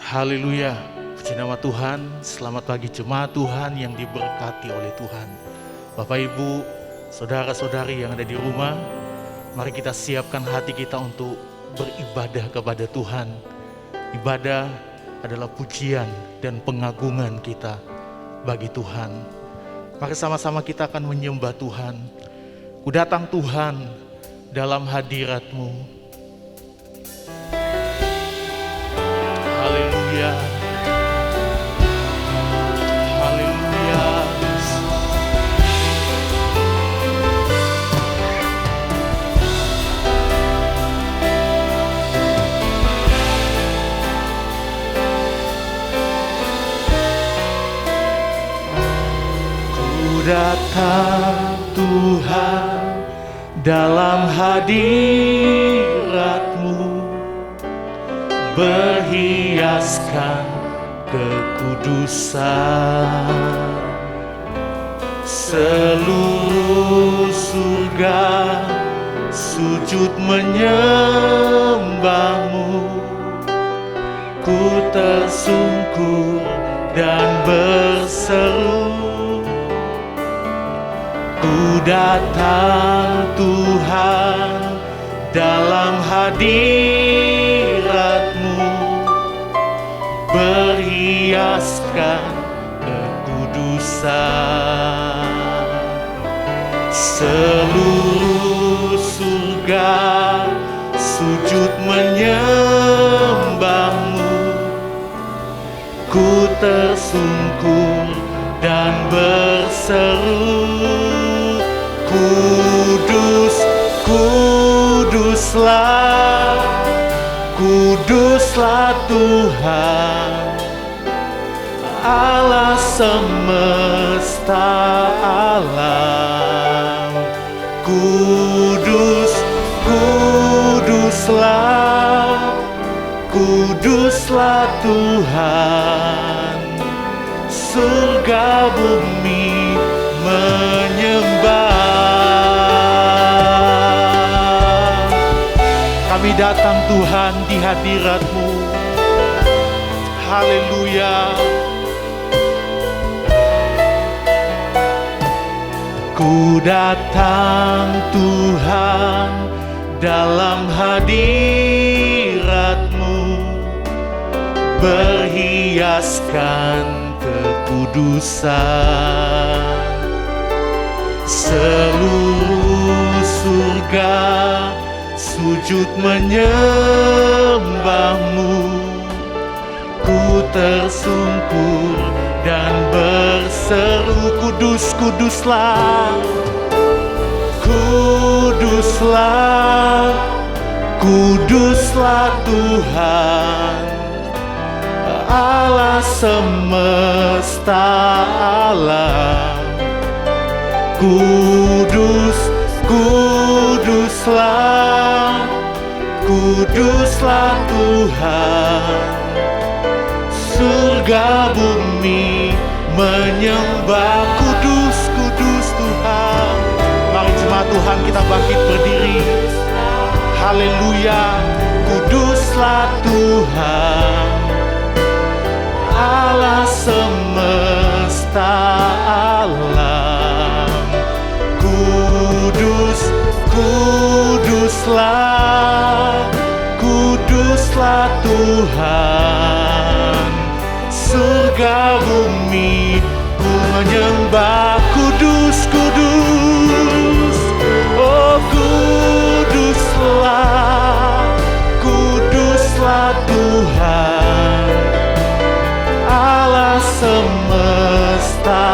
Haleluya, puji nama Tuhan. Selamat pagi jemaat Tuhan yang diberkati oleh Tuhan. Bapak Ibu, saudara-saudari yang ada di rumah, mari kita siapkan hati kita untuk beribadah kepada Tuhan. Ibadah adalah pujian dan pengagungan kita bagi Tuhan. Mari sama-sama kita akan menyembah Tuhan. Ku datang Tuhan dalam hadirat-Mu. Haleluya. Haleluya. Ku datang Tuhan dalam hadirat-Mu, berhiaskan kekudusan. Seluruh surga sujud menyembah-Mu. Ku tersungkur dan berseru, ku datang Tuhan dalam hadirat-Mu, berhiaskan kekudusan. Seluruh surga sujud menyembah-Mu. Ku tersungkur dan berseru, Kudus, Kuduslah, Kuduslah Tuhan, Allah semesta alam. Kudus, Kuduslah, Kuduslah Tuhan, surga bumi menyembah. Kami datang Tuhan di hadirat-Mu. Haleluya. Ku datang Tuhan dalam hadirat-Mu, berhiaskan kekudusan. Seluruh surga sujud menyembah-Mu. Ku tersungkur dan berseru, Kudus, Kuduslah, Kuduslah, Kuduslah Tuhan, Allah semesta alam. Kudus, Kuduslah, Kuduslah Tuhan, surga bumi menyembah. Kudus, Kudus Tuhan. Mari jemaat Tuhan kita bangkit berdiri. Haleluya. Kuduslah Tuhan, Allah semesta alam. Kudus, Kuduslah, Kuduslah Tuhan, surga bumi menyembah. Kudus, Kudus, oh Kuduslah, Kuduslah Tuhan, Allah semesta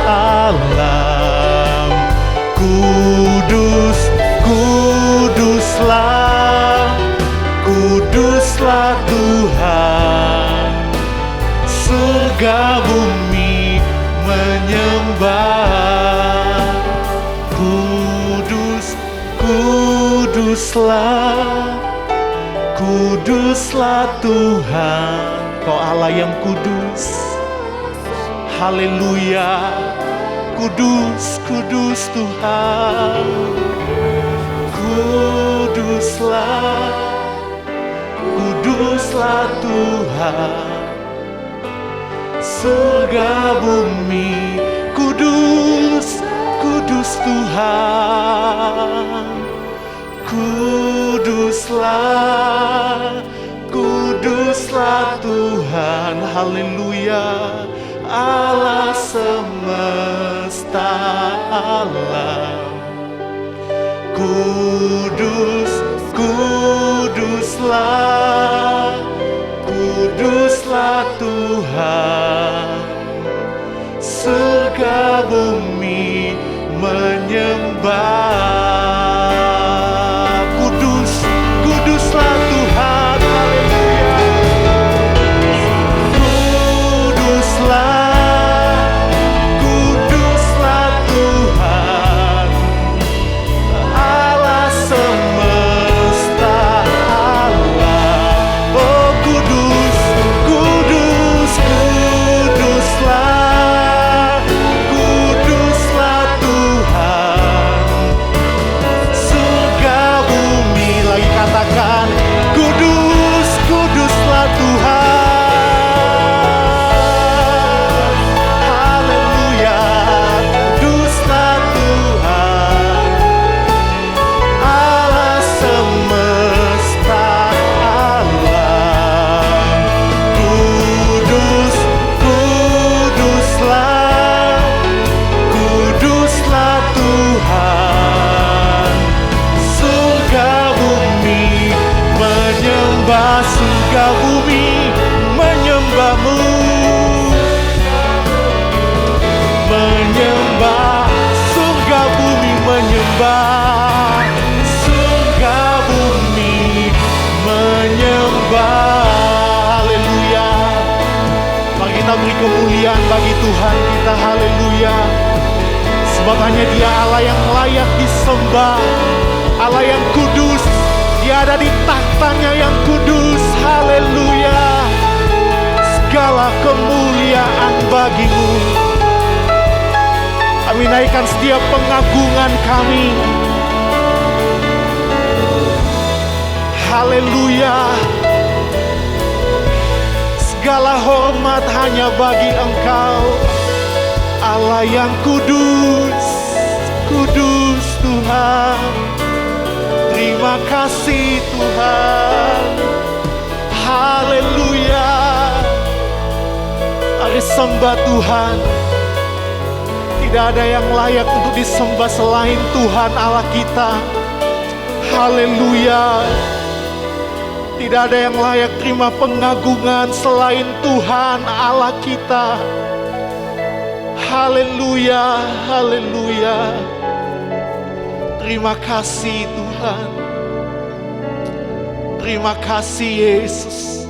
alam. Kudus, Kuduslah, Kuduslah Tuhan, surga bumi menyembah. Kudus, Kuduslah, Kuduslah Tuhan, Kau Allah yang kudus. Haleluya. Kudus, kudus Tuhan, kuduslah, kuduslah Tuhan, surga bumi, kudus, kudus Tuhan. Kuduslah, kuduslah Tuhan, haleluya, Allah semesta alam. Kudus, kuduslah, kuduslah Tuhan. Surga bumi menyembah. Kudus, kuduslah Tuhan, haleluya. Kuduslah, kuduslah Tuhan, Allah semesta alam. Oh kudus, kudus, kuduslah, kuduslah Tuhan. Surga bumi, lagi katakan, kudus, kuduslah Tuhan. Haleluya, kuduslah Tuhan, Allah semesta alam. Kudus, kuduslah, kuduslah Tuhan. Surga bumi menyembah, surga bumi menyembah-Mu. Menyembah, surga bumi menyembah, surga bumi menyembah. Haleluya. Mari kita beri kemuliaan bagi Tuhan kita, haleluya. Sebab hanya Dia Allah yang layak disembah, Allah yang kudus. Dia ada di tahtanya yang kudus, haleluya. Segala kemuliaan bagi-Mu. Kami naikkan setiap pengagungan kami, haleluya. Segala hormat hanya bagi Engkau, Allah yang kudus, kudus Tuhan. Terima kasih Tuhan, haleluya. Mari sembah Tuhan. Tidak ada yang layak untuk disembah selain Tuhan Allah kita, haleluya. Tidak ada yang layak terima pengagungan selain Tuhan Allah kita. Haleluya, haleluya. Terima kasih Tuhan. Terima kasih Yesus.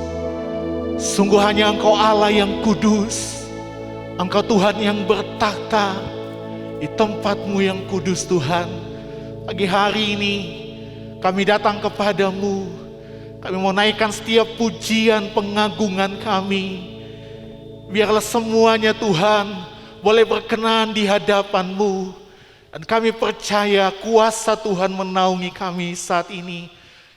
Sungguh hanya Engkau Allah yang kudus. Engkau Tuhan yang bertakhta di tempat-Mu yang kudus Tuhan. Pagi hari ini kami datang kepadamu. Kami mau naikkan setiap pujian pengagungan kami. Biarlah semuanya Tuhan boleh berkenan di hadapan-Mu. Dan kami percaya kuasa Tuhan menaungi kami saat ini.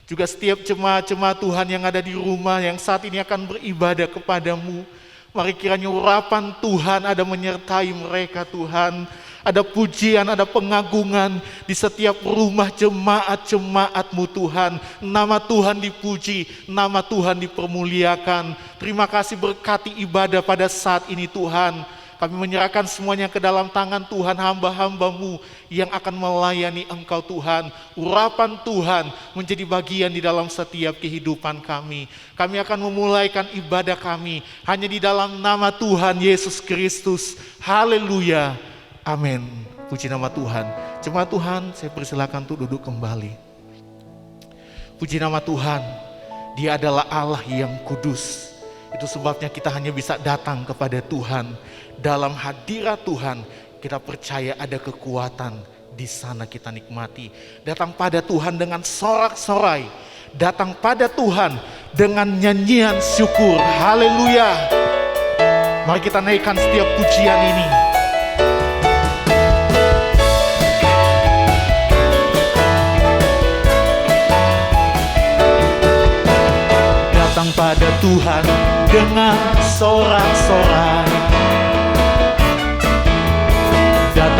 Juga setiap jemaat-jemaat Tuhan yang ada di rumah yang saat ini akan beribadah kepadamu. Mari kiranya urapan Tuhan ada menyertai mereka Tuhan. Ada pujian, ada pengagungan di setiap rumah jemaat-jemaat-Mu Tuhan. Nama Tuhan dipuji, nama Tuhan dipermuliakan. Terima kasih berkati ibadah pada saat ini Tuhan. Kami menyerahkan semuanya ke dalam tangan Tuhan, hamba-hamba-Mu yang akan melayani Engkau Tuhan. Urapan Tuhan menjadi bagian di dalam setiap kehidupan kami. Kami akan memulaikan ibadah kami hanya di dalam nama Tuhan Yesus Kristus. Haleluya. Amin. Puji nama Tuhan. Jemaat Tuhan, saya persilakan untuk duduk kembali. Puji nama Tuhan. Dia adalah Allah yang kudus. Itu sebabnya kita hanya bisa datang kepada Tuhan. Dalam hadirat Tuhan, kita percaya ada kekuatan di sana kita nikmati. Datang pada Tuhan dengan sorak-sorai. Datang pada Tuhan dengan nyanyian syukur. Haleluya. Mari kita naikkan setiap pujian ini. Datang pada Tuhan dengan sorak-sorai.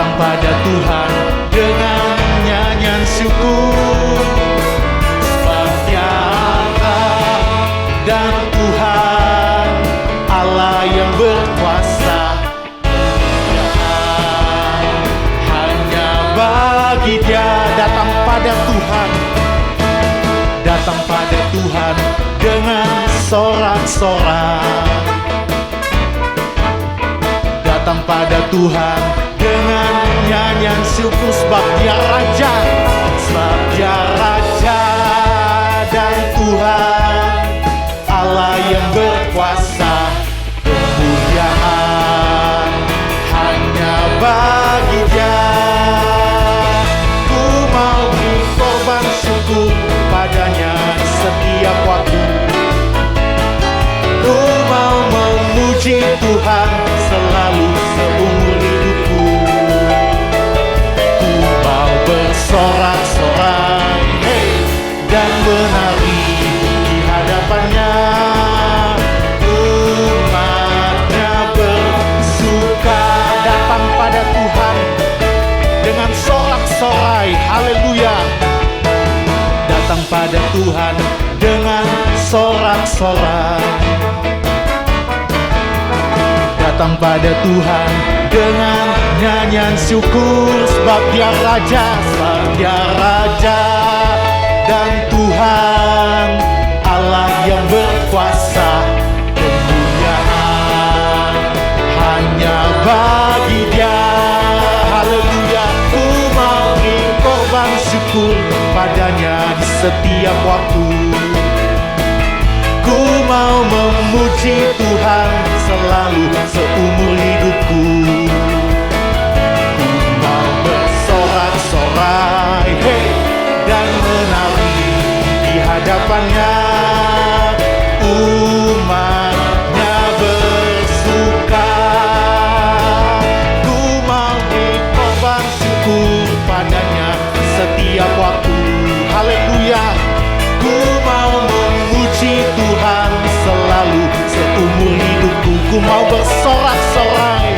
Datang pada Tuhan dengan nyanyian syukur, sebab Dia Allah dan Tuhan, Allah yang berkuasa. Hanya bagi Dia. Datang pada Tuhan, datang pada Tuhan dengan sorak-sorai. Datang pada Tuhan dengan nyanyian syukur, sebab Dia Raja, sebab Dia Raja dan Tuhan, Allah yang berkuasa. Kemuliaan hanya bagi Dia. Ku mau beri korban syukur padanya setiap waktu. Ku mau memuji Tuhan selalu seumur hidupku. Ku mau bersorak-sorai, hey, dan menari di hadapannya. Umatnya bersuka. Datang pada Tuhan dengan sorak-sorai, haleluya. Datang pada Tuhan dengan sorak-sorai. Datang pada Tuhan dengan nyanyian syukur, sebab Dia Raja, sebab Dia Raja dan Tuhan, Allah yang berkuasa. Kemuliaan hanya bagi Dia, haleluya. Ku mau beri korban syukur padanya di setiap waktu. Ku mau memuji Tuhan selalu seumur hidupku. Ku mau bersorak-sorai, hey, dan menari di hadapannya. Umatnya bersuka. Ku mau beri korban syukur padanya setiap waktu, haleluya. Ku mau memuji Tuhan selalu seumur hidupku. Ku mau bersorak-sorai,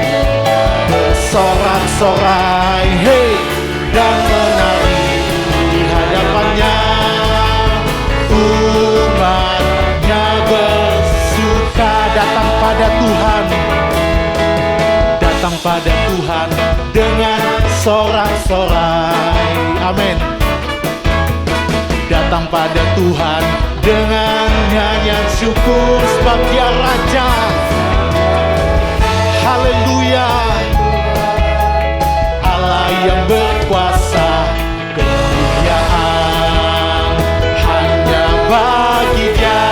bersorak-sorai, hey, dan menari di hadapannya. Umatnya bersuka. Datang pada Tuhan, datang pada Tuhan dengan sorak-sorai, amin. Datang pada Tuhan dengan nyanyian syukur, sebab Dia Raja, haleluya. Allah yang berkuasa. Kemuliaan hanya bagi Dia.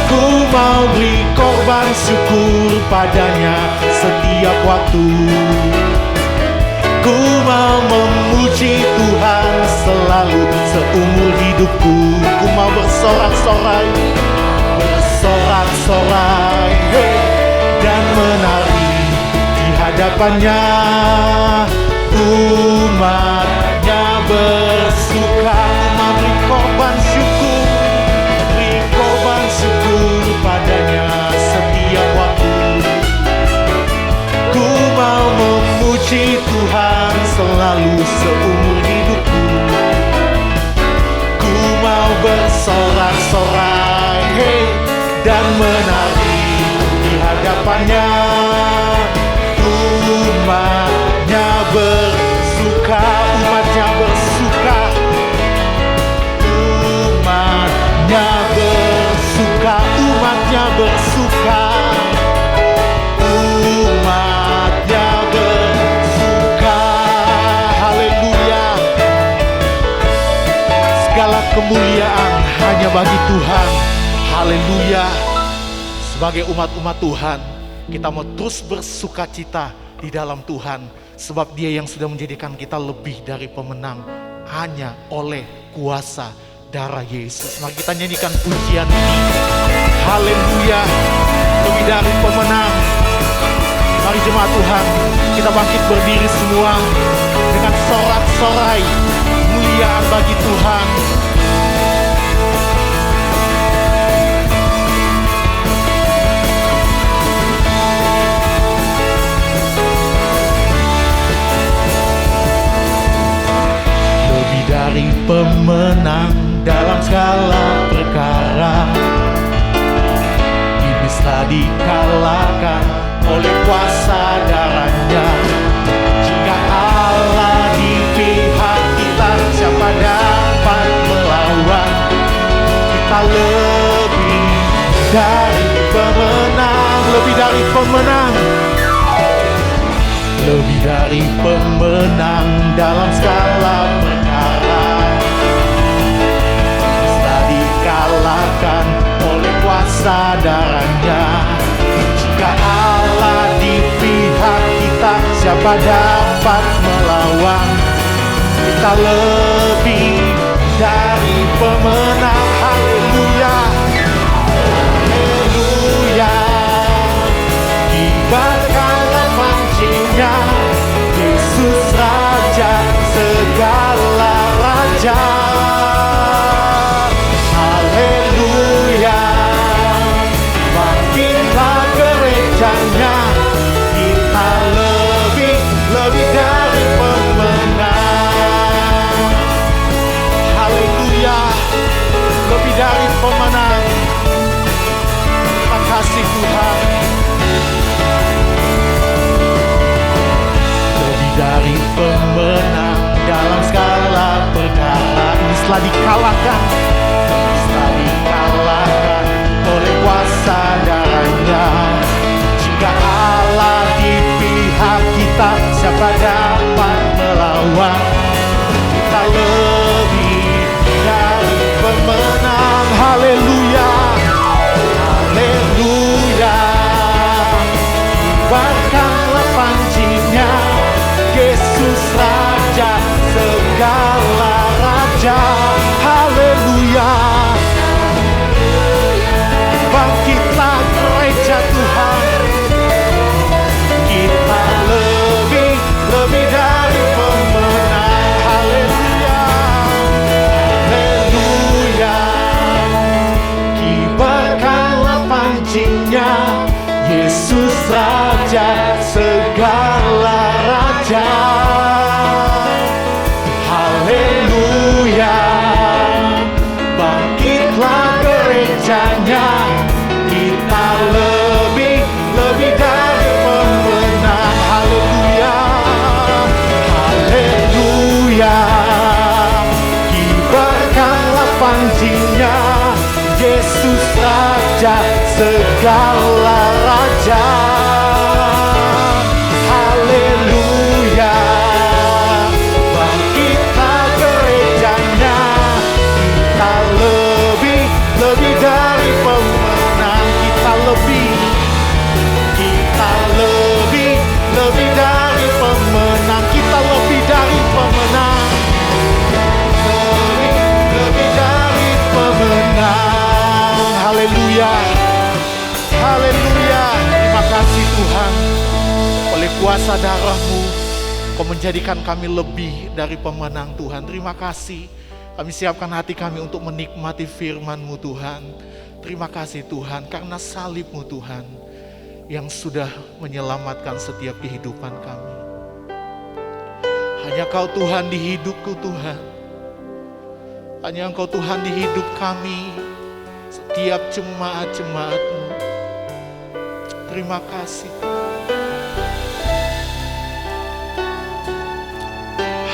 Ku mau beri korban syukur padanya setiap waktu. Ku mau memuji Tuhan selalu seumur hidupku. Ku mau bersorak-sorai, bersorak-sorai, hey, dan menari di hadapannya. Umatnya bersuka. Ku mau beri korban syukur, beri korban syukur padanya setiap waktu. Ku mau memuji Tuhan selalu seumur hidupku. Ku mau bersorak-sorai, hey, dan menari di hadapannya. Umatnya bersuka, umatnya bersuka. Umatnya bersuka, umatnya bersuka. Umatnya bersuka, haleluya. Segala kemuliaan hanya bagi Tuhan, haleluya. Sebagai umat-umat Tuhan, kita mau terus bersuka cita di dalam Tuhan, sebab Dia yang sudah menjadikan kita lebih dari pemenang hanya oleh kuasa darah Yesus. Mari kita nyanyikan pujian ini, haleluya. Lebih dari pemenang. Mari jemaat Tuhan, kita bangkit berdiri semua dengan sorak-sorai kemuliaan bagi Tuhan. dalam segala perkara. Iblis telah dikalahkan oleh kuasa darahnya. Jika Allah di pihak kita, siapa dapat melawan? Kita lebih dari pemenang, lebih dari pemenang, lebih dari pemenang dalam segala perkara. Setelah dikalahkan oleh kuasa darahnya. Jika Allah di pihak kita, siapa dapat melawan? Kita lebih dari pemenang. Haleluya, haleluya. Kibarkanlah pancinya, Yesus Raja segala raja. Haleluya, bangkitlah gerejanya. Kita lebih dari pemenang. Haleluya, lebih dari pemenang. Terima kasih Tuhan. Lebih dari pemenang dalam segala perkara. Ini setelah dikalahkan, setelah dikalahkan oleh kuasa darahnya. Jika Allah di pihak kita, siapa dapat melawan? Kita lebih dari pemenang. Haleluya, haleluya. Kibarkanlah pancinya, Yesus Raja segala raja. Haleluya, bangkitlah gereja Tuhan. Kita lebih dari pemenang. Haleluya, haleluya. Kibarkanlah pancinya, Yesus Raja segala raja. Haleluya, bangkitlah gerejanya. Kita lebih dari pemenang. Haleluya, haleluya. Kibarkanlah pancinya, Yesus Raja segala raja. Haleluya, bangkitlah gerejanya. Kita lebih dari pemenang. Kita lebih dari pemenang. Kita lebih dari pemenang. Lebih dari pemenang. Haleluya, haleluya. Terima kasih Tuhan. Oleh kuasa darah-Mu, Kau menjadikan kami lebih dari pemenang Tuhan. Terima kasih. Kami siapkan hati kami untuk menikmati firman-Mu Tuhan. Terima kasih Tuhan, karena salib-Mu Tuhan yang sudah menyelamatkan setiap kehidupan kami. Hanya Kau Tuhan di hidupku Tuhan. Hanya Engkau Tuhan di hidup kami, setiap jemaat-jemaat-Mu. Terima kasih.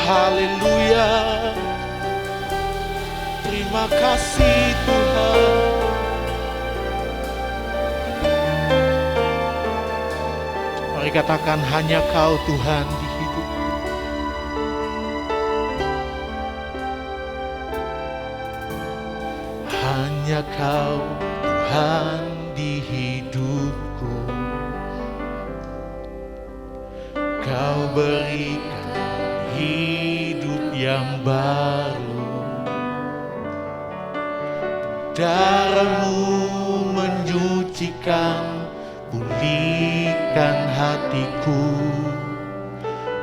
Haleluya. Terima kasih Tuhan. Mari katakan, hanya Kau Tuhan di hidup. Hanya Kau Tuhan di hidupku. Kau berikan hidup yang baru. Darah-Mu menyucikan, pulihkan hatiku.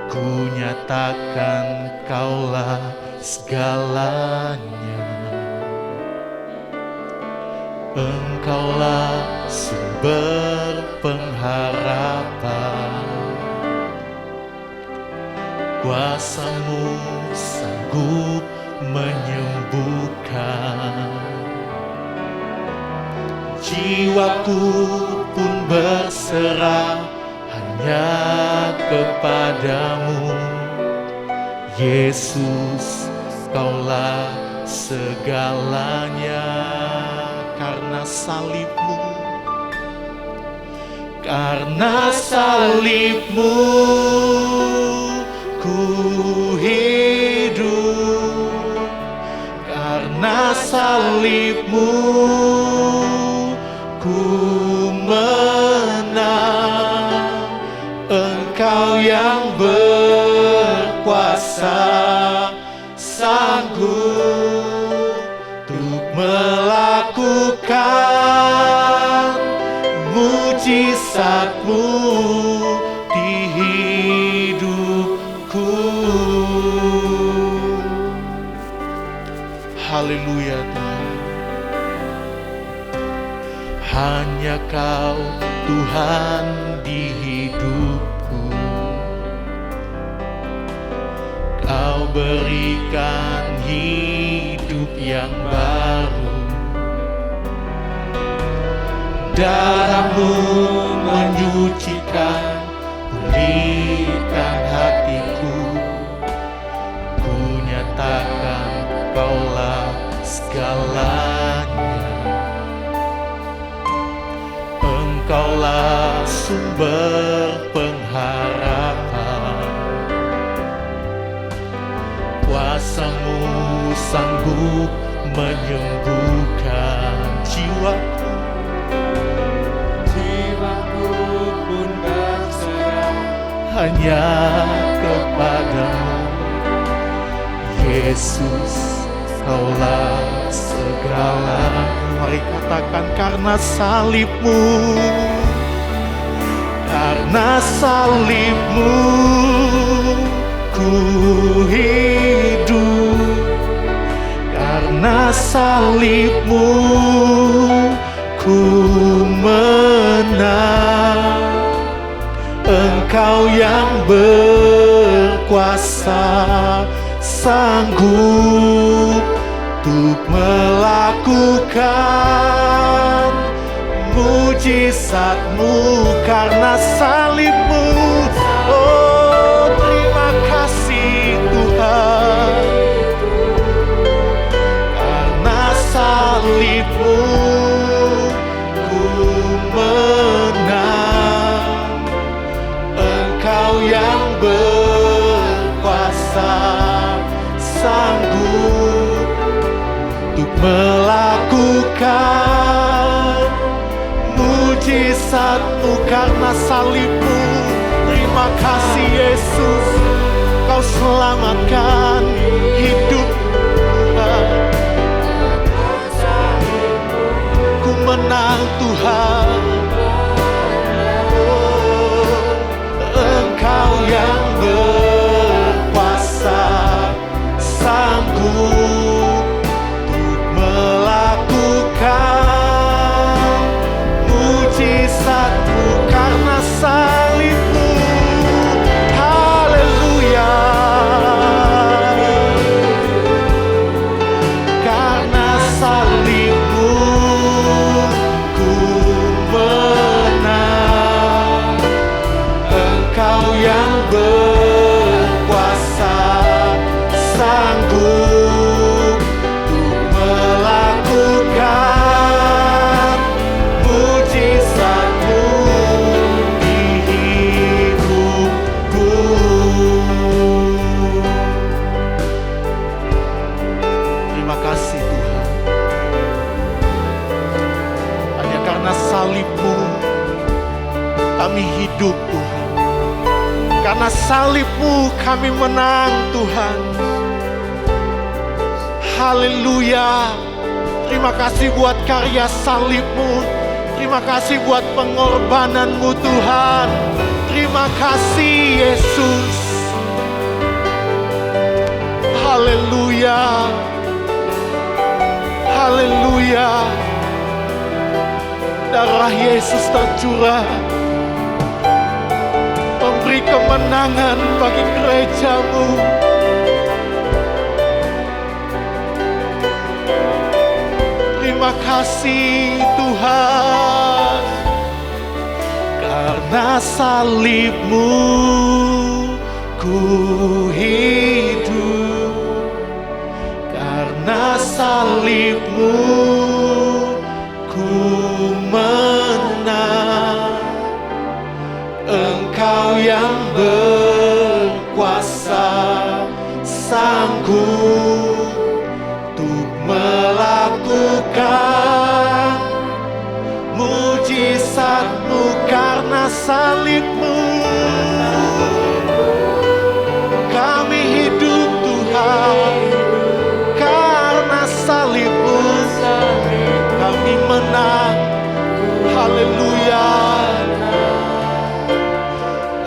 Ku nyatakan Kaulah segalanya. Engkaulah sumber pengharapan. Kuasa-Mu sanggup menyembuhkan. Jiwaku pun berserah hanya kepadamu, Yesus, Kaulah segalanya. Karena salibmu, karena salibmu ku hidup, karena salibmu ku menang. Engkau yang berkuasa, sanggup untuk melakukan mujizat-Mu di hidupku. Haleluya Tuhan. Hanya Kau Tuhan di hidupku. Kau berikan hidup yang baru. Darah-Mu menyucikan, pulihkan hatiku. Ku nyatakan Kaulah segalanya. Engkaulah sumber pengharapan. Kuasa-Mu sanggup menyembuhkan jiwaku. Jiwaku pun berserah hanya kepadamu, Yesus, Kaulah segalanya. Mari katakan, karena salib-Mu, karena salib-Mu ku hidup, karena salib-Mu ku menang. Engkau yang berkuasa, sanggup untuk melakukan mujizat-Mu. Karena salib-Mu, oh terima kasih Tuhan. Karena salib-Mu ku menang. Engkau yang berkuasa, sanggup untuk melakukan mujizat-Mu. Karena salib-Mu, terima kasih Yesus, Kau selamatkan hidup Tuhan. Ku menang Tuhan. Oh, Engkau yang berkuasa, sanggup untuk melakukan mujizat-Mu. Karena salib-Mu, haleluya. Karena salib-Mu ku menang. Engkau yang berkuasa, sanggup untuk melakukan mujizat-Mu di hidupku. Terima kasih Tuhan. Hanya karena salib-Mu kami hidup Tuhan. Karena salib-Mu kami menang Tuhan. Haleluya. Terima kasih buat karya salib-Mu. Terima kasih buat pengorbanan-Mu Tuhan. Terima kasih Yesus. Haleluya. Haleluya. Darah Yesus tercurah, memberi kemenangan bagi gereja-Mu. Terima kasih Tuhan, karena salib-Mu ku hidup, karena salib-Mu ku menang. Engkau yang berkuasa, sanggup untuk melakukan mujizat-Mu karena salib-Mu. Kami hidup Tuhan, karena salib-Mu kami menang. Haleluya.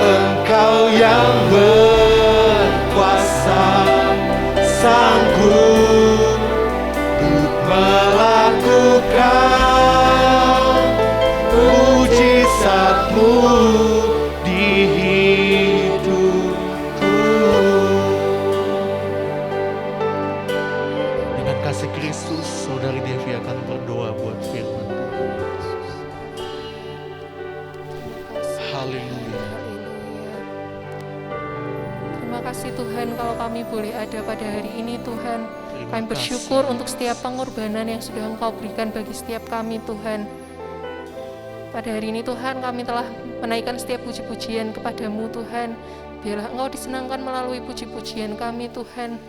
Engkau yang berkuasa, sanggup untuk melakukan mujizat-Mu di hidupku. Dengan kasih Kristus, Saudari Devi akan berdoa buat firman Tuhan. Haleluya. Terima kasih Tuhan kalau kami boleh ada pada hari ini Tuhan. Kami bersyukur untuk setiap pengorbanan yang sudah Engkau berikan bagi setiap kami Tuhan. Pada hari ini Tuhan, kami telah menaikkan setiap puji-pujian kepadamu Tuhan. Biarlah Engkau disenangkan melalui puji-pujian kami Tuhan.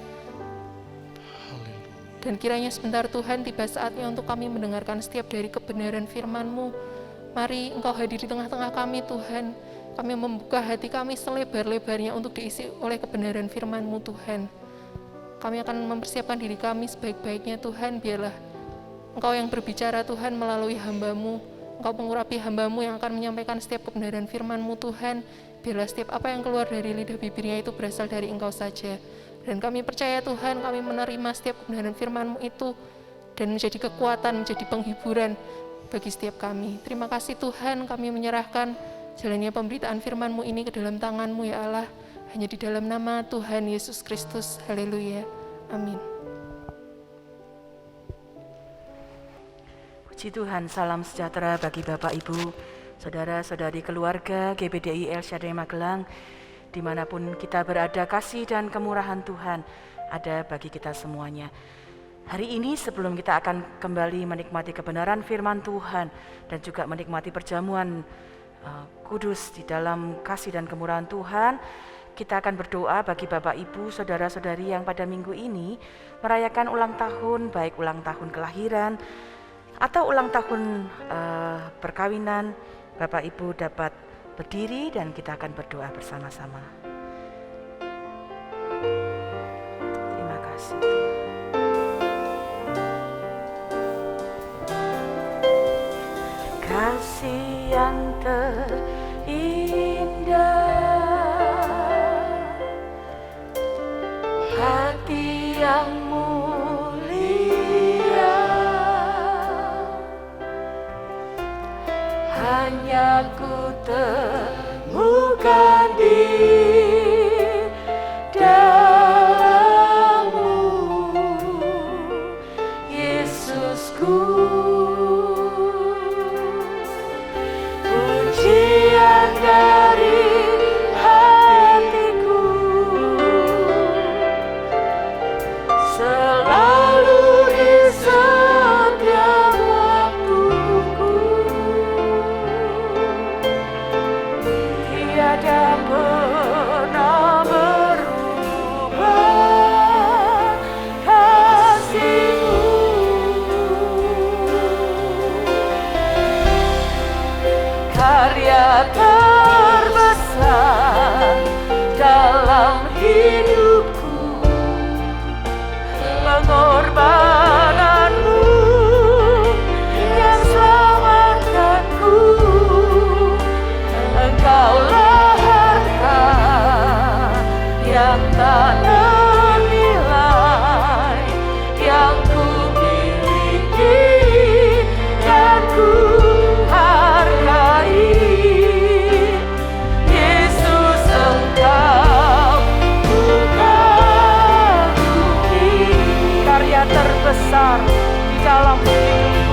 Dan kiranya sebentar Tuhan, tiba saatnya untuk kami mendengarkan setiap dari kebenaran firman-Mu. Mari Engkau hadir di tengah-tengah kami Tuhan. Kami membuka hati kami selebar-lebarnya untuk diisi oleh kebenaran firman-Mu Tuhan. Kami akan mempersiapkan diri kami sebaik-baiknya Tuhan. Biarlah Engkau yang berbicara Tuhan melalui hamba-Mu. Engkau mengurapi hamba-Mu yang akan menyampaikan setiap kebenaran firman-Mu Tuhan. Biarlah setiap apa yang keluar dari lidah bibirnya itu berasal dari Engkau saja. Dan kami percaya Tuhan, kami menerima setiap kebenaran firman-Mu itu dan menjadi kekuatan, menjadi penghiburan bagi setiap kami. Terima kasih Tuhan, kami menyerahkan jalannya pemberitaan firman-Mu ini ke dalam tangan-Mu ya Allah. Hanya di dalam nama Tuhan Yesus Kristus. Haleluya. Amin. Puji Tuhan, salam sejahtera bagi Bapak Ibu, saudara-saudari keluarga GBDI El Shaddai Magelang, dimanapun kita berada, kasih dan kemurahan Tuhan ada bagi kita semuanya. Hari ini sebelum kita akan kembali menikmati kebenaran firman Tuhan dan juga menikmati perjamuan kudus di dalam kasih dan kemurahan Tuhan, kita akan berdoa bagi Bapak Ibu, saudara-saudari yang pada minggu ini merayakan ulang tahun, baik ulang tahun kelahiran atau ulang tahun perkawinan. Bapak Ibu dapat berdiri dan kita akan berdoa bersama-sama. Terima kasih Tuhan. Kasih yang terindah, hati yang mulia, hanya ku temukan di dalam-Mu, Yesusku. Pujian dari hatiku selalu di setiap waktuku. Tiada pernah berubah kasih-Mu. Karya terbesar dalam hidupku, pengorbanan-Mu yang selamatkanku. Engkaulah harta yang tak ternilai, yang ku miliki dan ku hargai. Yesus, Engkau bukan bukti karya terbesar di dalam hidup.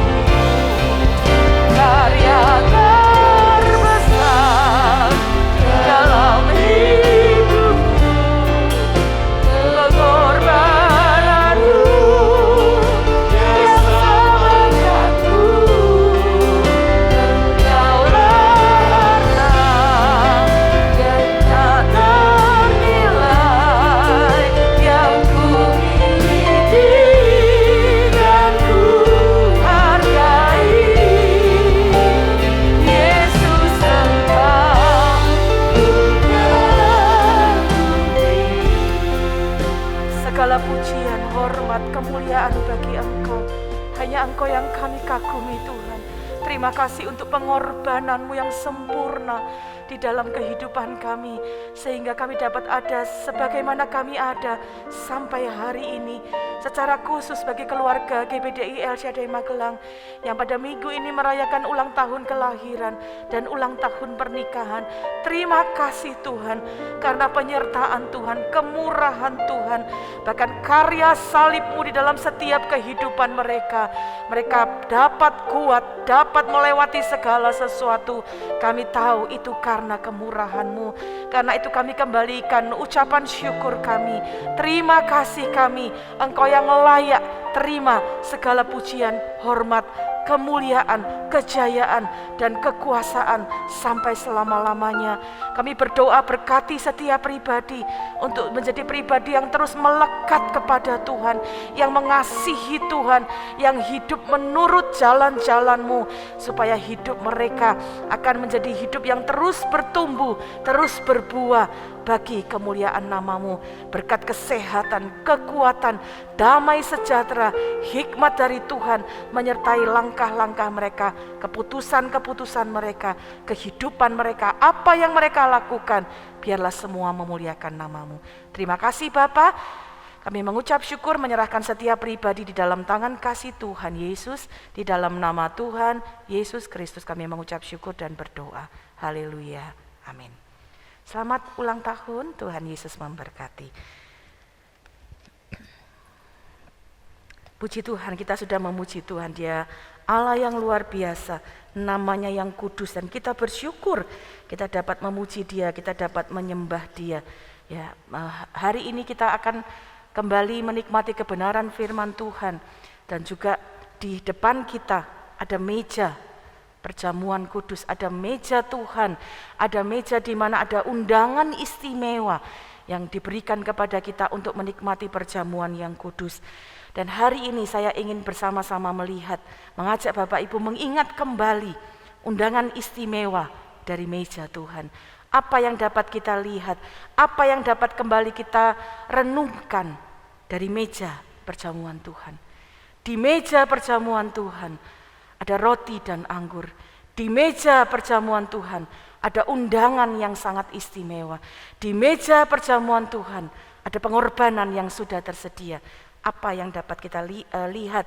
hanya Engkau yang kami kagumi Tuhan. Terima kasih untuk pengorbanan-Mu yang sempurna di dalam kehidupan kami, sehingga kami dapat ada sebagaimana kami ada sampai hari ini. Secara khusus bagi keluarga GBDI El Shaddai Magelang yang pada minggu ini merayakan ulang tahun kelahiran dan ulang tahun pernikahan. Terima kasih Tuhan, karena penyertaan Tuhan, kemurahan Tuhan, bahkan karya salib-Mu di dalam setiap kehidupan mereka. Mereka dapat kuat, dapat melewati segala sesuatu. Kami tahu itu karena kemurahan-Mu. Karena itu kami kembalikan ucapan syukur kami. Terima kasih kami, Engkau yang layak terima segala pujian, hormat, kemuliaan, kejayaan, dan kekuasaan sampai selama-lamanya. Kami berdoa berkati setiap pribadi untuk menjadi pribadi yang terus melekat kepada Tuhan, yang mengasihi Tuhan, yang hidup menurut jalan-jalan-Mu, supaya hidup mereka akan menjadi hidup yang terus bertumbuh, terus berbuah bagi kemuliaan nama-Mu. Berkat kesehatan, kekuatan, damai sejahtera, hikmat dari Tuhan menyertai langkah-langkah mereka, keputusan-keputusan mereka, kehidupan mereka, apa yang mereka lakukan. Biarlah semua memuliakan nama-Mu. Terima kasih Bapa. Kami mengucap syukur, menyerahkan setiap pribadi di dalam tangan kasih Tuhan Yesus. Di dalam nama Tuhan Yesus Kristus kami mengucap syukur dan berdoa. Haleluya. Amin. Selamat ulang tahun, Tuhan Yesus memberkati. Puji Tuhan, kita sudah memuji Tuhan. Dia Allah yang luar biasa, namanya yang kudus, dan kita bersyukur kita dapat memuji Dia, kita dapat menyembah Dia. Ya, hari ini kita akan kembali menikmati kebenaran firman Tuhan, dan juga di depan kita ada meja perjamuan kudus, ada meja Tuhan, ada meja di mana ada undangan istimewa yang diberikan kepada kita untuk menikmati perjamuan yang kudus. Dan hari ini saya ingin bersama-sama melihat, mengajak Bapak Ibu mengingat kembali undangan istimewa dari meja Tuhan. Apa yang dapat kita lihat, apa yang dapat kembali kita renungkan dari meja perjamuan Tuhan. Di meja perjamuan Tuhan ada roti dan anggur. Di meja perjamuan Tuhan ada undangan yang sangat istimewa. Di meja perjamuan Tuhan ada pengorbanan yang sudah tersedia. Apa yang dapat kita lihat,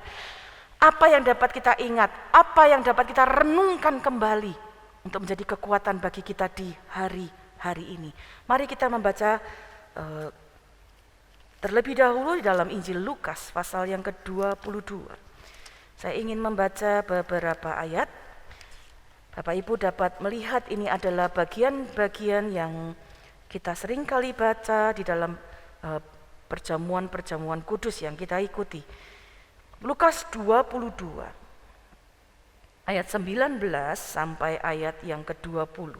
apa yang dapat kita ingat, apa yang dapat kita renungkan kembali untuk menjadi kekuatan bagi kita di hari-hari ini. Mari kita membaca terlebih dahulu di dalam Injil Lukas pasal yang ke-22. Saya ingin membaca beberapa ayat. Bapak Ibu dapat melihat ini adalah bagian-bagian yang kita sering kali baca di dalam perjamuan-perjamuan kudus yang kita ikuti. Lukas 22 ayat 19 sampai ayat yang ke-20.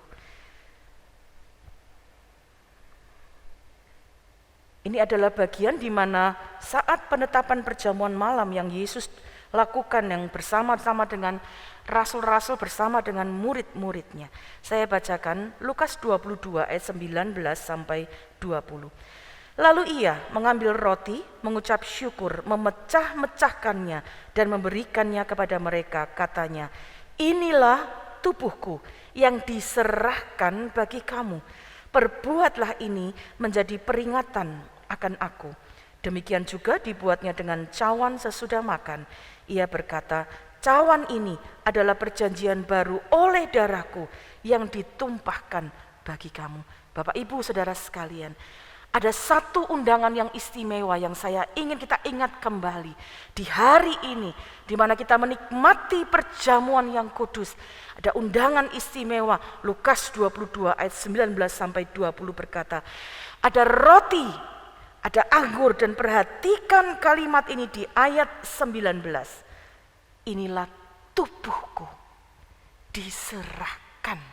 Ini adalah bagian di mana saat penetapan perjamuan malam yang Yesus lakukan, yang bersama-sama dengan rasul-rasul, bersama dengan murid-muridnya. Saya bacakan Lukas 22 ayat 19 sampai 20. Lalu ia mengambil roti, mengucap syukur, memecah-mecahkannya dan memberikannya kepada mereka. Katanya, inilah tubuhku yang diserahkan bagi kamu. Perbuatlah ini menjadi peringatan akan aku. Demikian juga dibuatnya dengan cawan sesudah makan. Ia berkata, cawan ini adalah perjanjian baru oleh darahku yang ditumpahkan bagi kamu. Bapak Ibu Saudara sekalian, ada satu undangan yang istimewa yang saya ingin kita ingat kembali di hari ini, di mana kita menikmati perjamuan yang kudus. Ada undangan istimewa. Lukas 22 ayat 19 sampai 20 berkata, ada roti, ada anggur, dan perhatikan kalimat ini di ayat 19. Inilah tubuhku diserahkan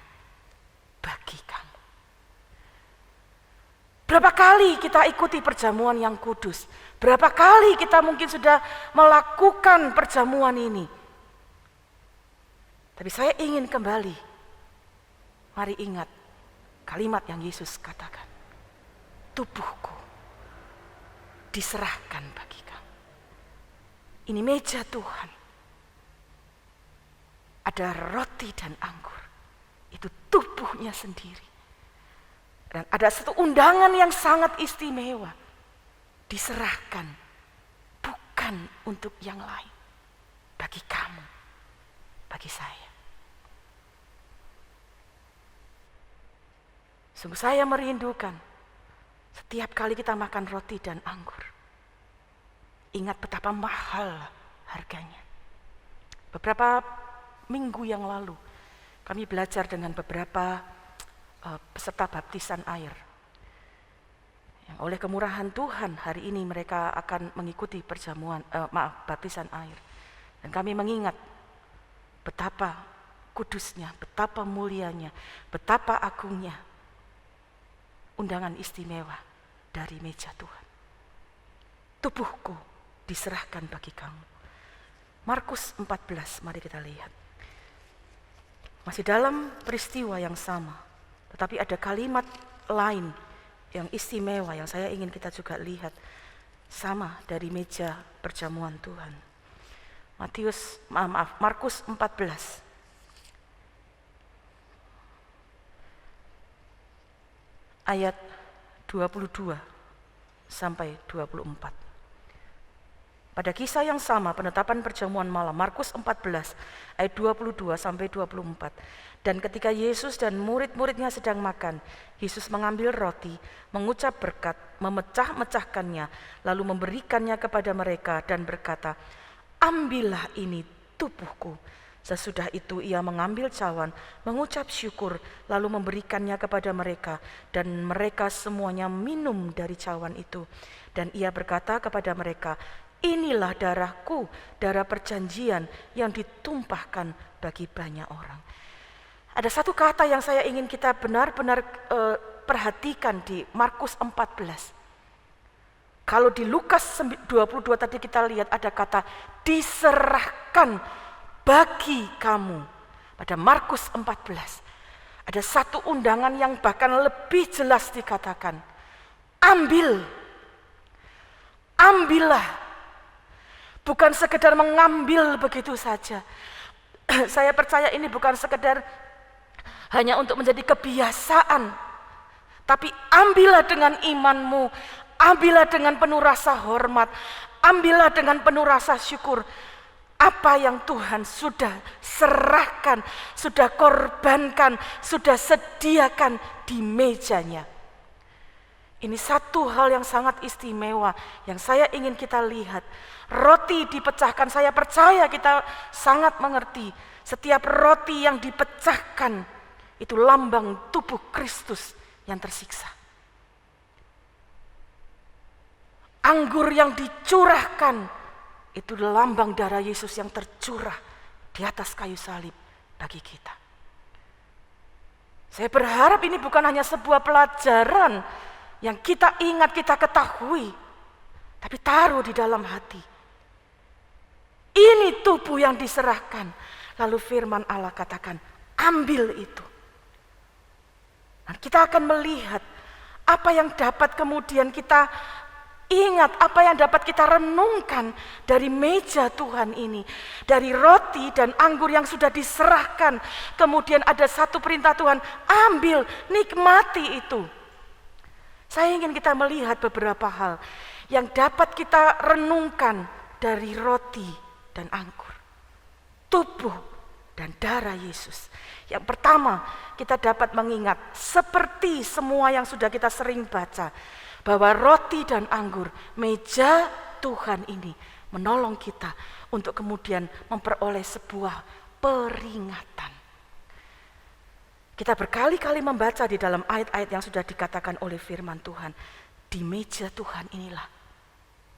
bagi kamu. Berapa kali kita ikuti perjamuan yang kudus? Berapa kali kita mungkin sudah melakukan perjamuan ini? Tapi saya ingin kembali. Mari ingat kalimat yang Yesus katakan. Tubuhku diserahkan bagi kamu. Ini meja Tuhan. ada roti dan anggur. Itu tubuhnya sendiri. Dan ada satu undangan yang sangat istimewa. Diserahkan bukan untuk yang lain. Bagi kamu, bagi saya. Sungguh saya merindukan setiap kali kita makan roti dan anggur. Ingat betapa mahal harganya. Beberapa minggu yang lalu kami belajar dengan beberapa peserta baptisan air. Yang oleh kemurahan Tuhan hari ini mereka akan mengikuti baptisan air. Dan kami mengingat betapa kudusnya, betapa mulianya, betapa agungnya undangan istimewa dari meja Tuhan. Tubuhku diserahkan bagi kamu. Markus 14, mari kita lihat. Masih dalam peristiwa yang sama, tetapi ada kalimat lain yang istimewa yang saya ingin kita juga lihat. Sama dari meja perjamuan Tuhan. Markus 14. Ayat 22 sampai 24. Pada kisah yang sama, penetapan perjamuan malam, Markus 14 ayat 22 sampai 24. Dan ketika Yesus dan murid-muridnya sedang makan, Yesus mengambil roti, mengucap berkat, memecah-mecahkannya, lalu memberikannya kepada mereka dan berkata, "Ambillah ini tubuhku." Sesudah itu ia mengambil cawan, mengucap syukur, lalu memberikannya kepada mereka, dan mereka semuanya minum dari cawan itu. Dan ia berkata kepada mereka, "Inilah darahku, darah perjanjian yang ditumpahkan bagi banyak orang." Ada satu kata yang saya ingin kita benar-benar perhatikan di Markus 14. Kalau di Lukas 22 tadi kita lihat ada kata diserahkan bagi kamu. Pada Markus 14 ada satu undangan yang bahkan lebih jelas dikatakan, ambillah. Bukan sekedar mengambil begitu saja. Saya percaya ini bukan sekedar hanya untuk menjadi kebiasaan. Tapi ambillah dengan imanmu, ambillah dengan penuh rasa hormat, ambillah dengan penuh rasa syukur. Apa yang Tuhan sudah serahkan, sudah korbankan, sudah sediakan di mejanya. Ini satu hal yang sangat istimewa yang saya ingin kita lihat. Roti dipecahkan, saya percaya kita sangat mengerti. Setiap roti yang dipecahkan itu lambang tubuh Kristus yang tersiksa. Anggur yang dicurahkan itu lambang darah Yesus yang tercurah di atas kayu salib bagi kita. Saya berharap ini bukan hanya sebuah pelajaran yang kita ingat, kita ketahui, tapi taruh di dalam hati. Ini tubuh yang diserahkan. Lalu firman Allah katakan, ambil itu. Dan kita akan melihat apa yang dapat kemudian kita ingat, apa yang dapat kita renungkan dari meja Tuhan ini. Dari roti dan anggur yang sudah diserahkan. Kemudian ada satu perintah Tuhan, ambil, nikmati itu. Saya ingin kita melihat beberapa hal yang dapat kita renungkan dari roti dan anggur. Tubuh dan darah Yesus. Yang pertama, kita dapat mengingat seperti semua yang sudah kita sering baca, bahwa roti dan anggur, meja Tuhan ini menolong kita untuk kemudian memperoleh sebuah peringatan. Kita berkali-kali membaca di dalam ayat-ayat yang sudah dikatakan oleh firman Tuhan. Di meja Tuhan inilah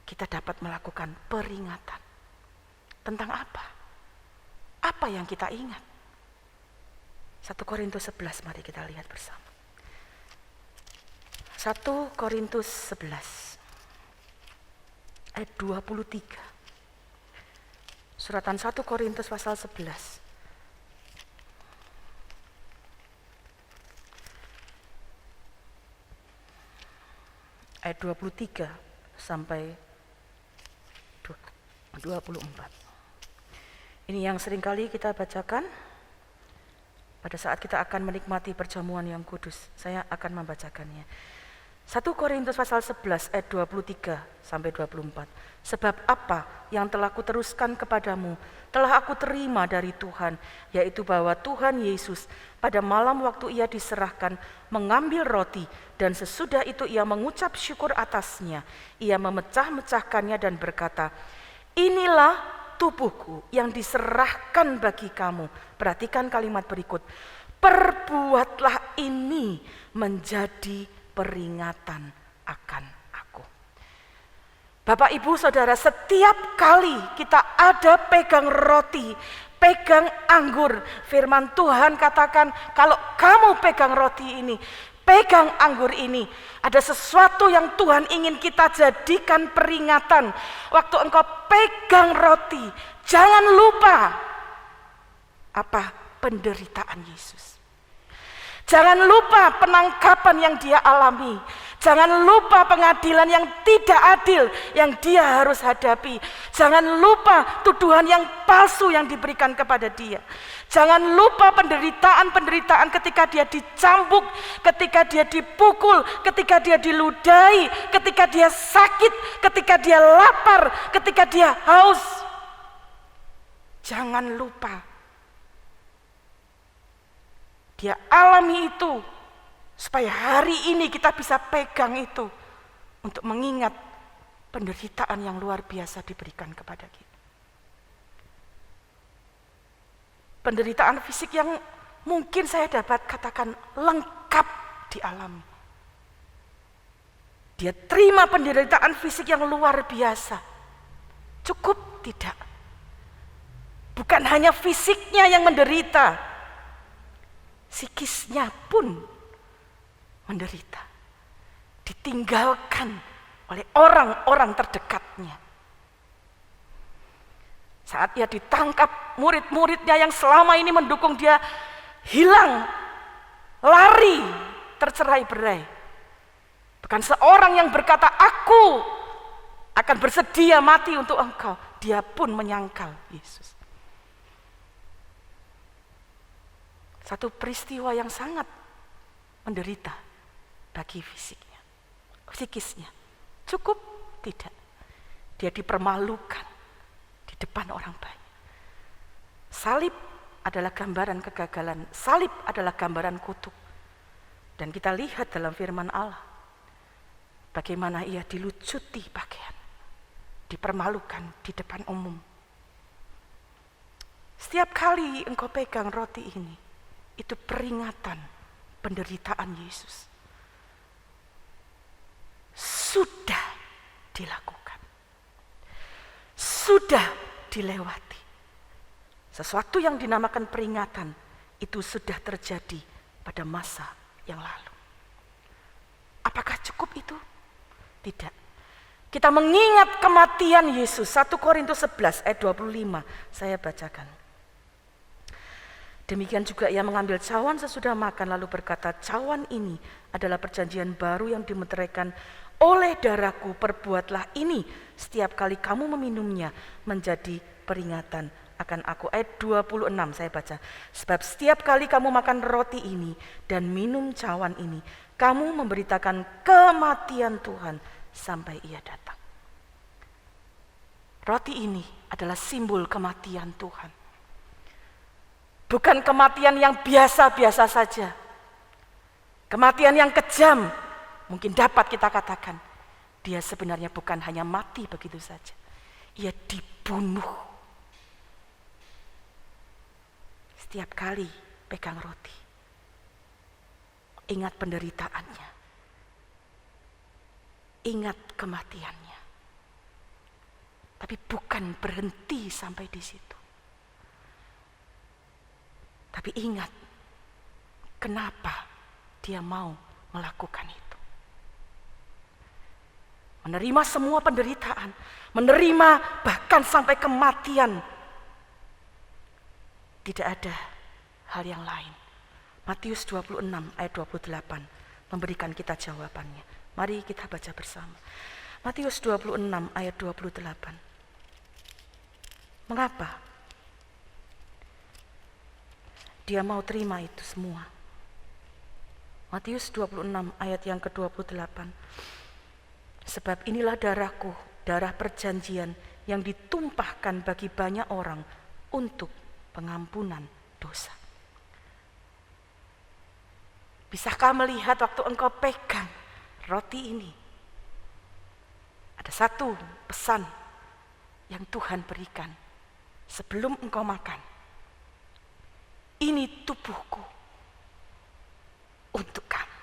kita dapat melakukan peringatan. Tentang apa? Apa yang kita ingat? 1 Korintus 11, mari kita lihat bersama. 1 Korintus 11 ayat 23. Suratan 1 Korintus pasal 11. Ayat 23 sampai 24. Ini yang seringkali kita bacakan pada saat kita akan menikmati perjamuan yang kudus. Saya akan membacakannya. 1 Korintus pasal 11 ayat 23 sampai 24. Sebab apa yang telah kuteruskan kepadamu telah aku terima dari Tuhan, yaitu bahwa Tuhan Yesus pada malam waktu ia diserahkan mengambil roti, dan sesudah itu ia mengucap syukur atasnya. Ia memecah-mecahkannya dan berkata, inilah tubuhku yang diserahkan bagi kamu. Perhatikan kalimat berikut. Perbuatlah ini menjadi peringatan akan aku. Bapak, Ibu, Saudara, setiap kali kita ada pegang roti, pegang anggur, firman Tuhan katakan, kalau kamu pegang roti ini, pegang anggur ini, ada sesuatu yang Tuhan ingin kita jadikan peringatan. Waktu engkau pegang roti, jangan lupa apa penderitaan Yesus. Jangan lupa penangkapan yang dia alami. Jangan lupa pengadilan yang tidak adil yang dia harus hadapi. Jangan lupa tuduhan yang palsu yang diberikan kepada dia. Jangan lupa penderitaan-penderitaan ketika dia dicambuk, ketika dia dipukul, ketika dia diludahi, ketika dia sakit, ketika dia lapar, ketika dia haus. Jangan lupa. Dia alami itu supaya hari ini kita bisa pegang itu untuk mengingat penderitaan yang luar biasa diberikan kepada kita. Penderitaan fisik yang mungkin saya dapat katakan lengkap dialami. Dia terima penderitaan fisik yang luar biasa. Cukup tidak? Bukan hanya fisiknya yang menderita, psikisnya pun menderita, ditinggalkan oleh orang-orang terdekatnya. Saat ia ditangkap, murid-muridnya yang selama ini mendukung dia hilang, lari, tercerai-berai. Bukan seorang yang berkata, aku akan bersedia mati untuk engkau. Dia pun menyangkal Yesus. Satu peristiwa yang sangat menderita bagi fisiknya, psikisnya. Cukup tidak? Dia dipermalukan di depan orang banyak. Salib adalah gambaran kegagalan. Salib adalah gambaran kutuk. Dan kita lihat dalam firman Allah, bagaimana ia dilucuti pakaian, dipermalukan di depan umum. Setiap kali engkau pegang roti ini, itu peringatan penderitaan Yesus. Sudah dilakukan. Sudah dilewati. Sesuatu yang dinamakan peringatan itu sudah terjadi pada masa yang lalu. Apakah cukup itu? Tidak. Kita mengingat kematian Yesus. 1 Korintus 11 ayat 25. Saya bacakan. Demikian juga ia mengambil cawan sesudah makan lalu berkata, cawan ini adalah perjanjian baru yang dimeteraikan oleh darahku. Perbuatlah ini setiap kali kamu meminumnya menjadi peringatan akan aku. Ayat 26 saya baca. Sebab setiap kali kamu makan roti ini dan minum cawan ini, kamu memberitakan kematian Tuhan sampai ia datang. Roti ini adalah simbol kematian Tuhan. Bukan kematian yang biasa-biasa saja. Kematian yang kejam, mungkin dapat kita katakan. Dia sebenarnya bukan hanya mati begitu saja. Ia dibunuh. Setiap kali pegang roti, ingat penderitaannya. Ingat kematiannya. Tapi bukan berhenti sampai di situ. Tapi ingat, kenapa dia mau melakukan itu. Menerima semua penderitaan, menerima bahkan sampai kematian. Tidak ada hal yang lain. Matius 26 ayat 28 memberikan kita jawabannya. Mari kita baca bersama. Matius 26 ayat 28. Mengapa Dia mau terima itu semua. Matius 26 ayat yang ke-28. Sebab inilah darahku, darah perjanjian yang ditumpahkan bagi banyak orang untuk pengampunan dosa. Bisakah melihat waktu engkau pegang roti ini? Ada satu pesan yang Tuhan berikan sebelum engkau makan. Ini tubuhku untuk kamu.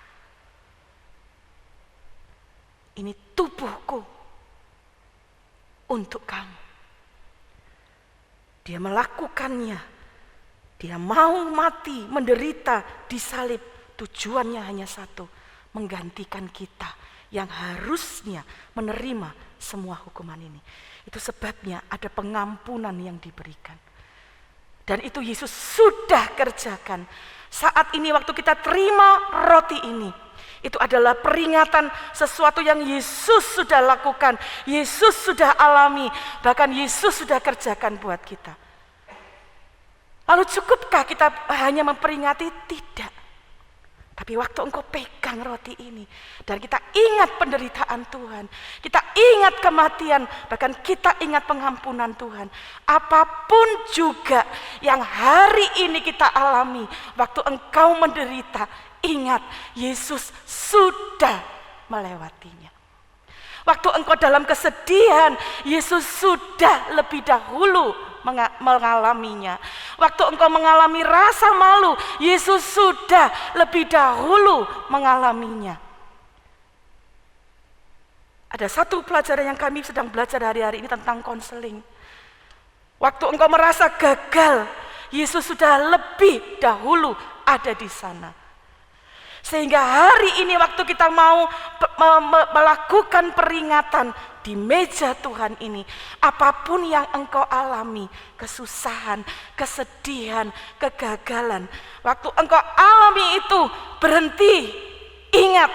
Ini tubuhku untuk kamu. Dia melakukannya. Dia mau mati, menderita, disalib. Tujuannya hanya satu, menggantikan kita yang harusnya menerima semua hukuman ini. Itu sebabnya ada pengampunan yang diberikan. Dan itu Yesus sudah kerjakan. Saat ini waktu kita terima roti ini, itu adalah peringatan sesuatu yang Yesus sudah lakukan, Yesus sudah alami, bahkan Yesus sudah kerjakan buat kita. Lalu cukupkah kita hanya memperingati? Tidak. Tapi waktu engkau pegang roti ini dan kita ingat penderitaan Tuhan, kita ingat kematian, bahkan kita ingat pengampunan Tuhan. Apapun juga yang hari ini kita alami, waktu engkau menderita, ingat Yesus sudah melewatinya. Waktu engkau dalam kesedihan, Yesus sudah lebih dahulu mengalaminya. Waktu engkau mengalami rasa malu, Yesus sudah lebih dahulu mengalaminya. Ada satu pelajaran yang kami sedang belajar hari-hari ini tentang konseling. Waktu engkau merasa gagal, Yesus sudah lebih dahulu ada di sana. Sehingga hari ini waktu kita mau melakukan peringatan di meja Tuhan ini, apapun yang engkau alami, kesusahan, kesedihan, kegagalan, waktu engkau alami itu, berhenti, ingat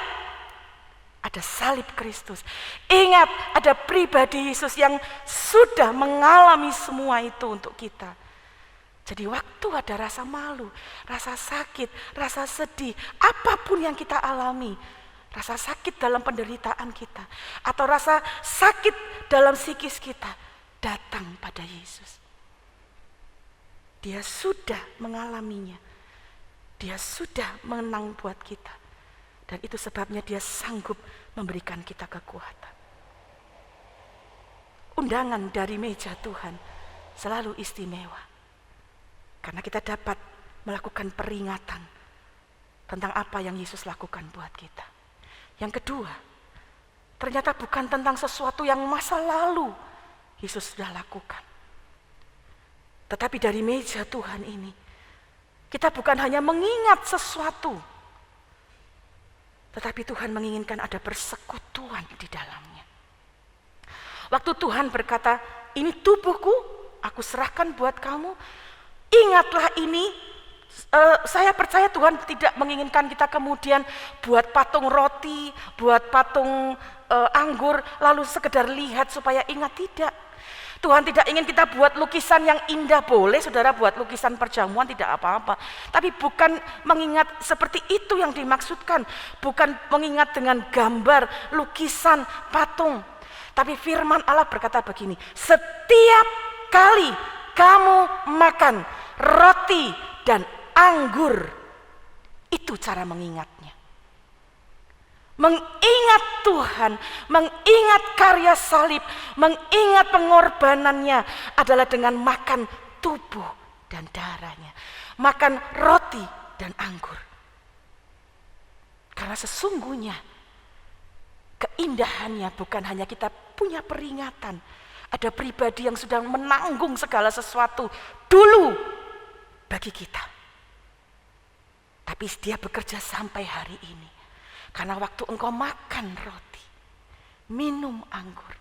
ada salib Kristus, ingat ada pribadi Yesus yang sudah mengalami semua itu untuk kita. Jadi waktu ada rasa malu, rasa sakit, rasa sedih, apapun yang kita alami, rasa sakit dalam penderitaan kita, atau rasa sakit dalam psikis kita, datang pada Yesus. Dia sudah mengalaminya, dia sudah menang buat kita. Dan itu sebabnya dia sanggup memberikan kita kekuatan. Undangan dari meja Tuhan selalu istimewa. Karena kita dapat melakukan peringatan tentang apa yang Yesus lakukan buat kita. Yang kedua, ternyata bukan tentang sesuatu yang masa lalu Yesus sudah lakukan. Tetapi dari meja Tuhan ini, kita bukan hanya mengingat sesuatu, tetapi Tuhan menginginkan ada persekutuan di dalamnya. Waktu Tuhan berkata, ini tubuhku, aku serahkan buat kamu. Ingatlah ini, saya percaya Tuhan tidak menginginkan kita kemudian buat patung roti, buat patung anggur, lalu sekedar lihat supaya ingat, tidak. Tuhan tidak ingin kita buat lukisan yang indah, boleh saudara buat lukisan perjamuan, tidak apa-apa. Tapi bukan mengingat seperti itu yang dimaksudkan, bukan mengingat dengan gambar, lukisan, patung. Tapi firman Allah berkata begini, setiap kali kamu makan roti dan anggur, itu cara mengingatnya. Mengingat Tuhan, mengingat karya salib, mengingat pengorbanannya adalah dengan makan tubuh dan darahnya, makan roti dan anggur. Karena sesungguhnya keindahannya bukan hanya kita punya peringatan, ada pribadi yang sudah menanggung segala sesuatu dulu bagi kita. Tapi dia bekerja sampai hari ini. Karena waktu engkau makan roti, minum anggur,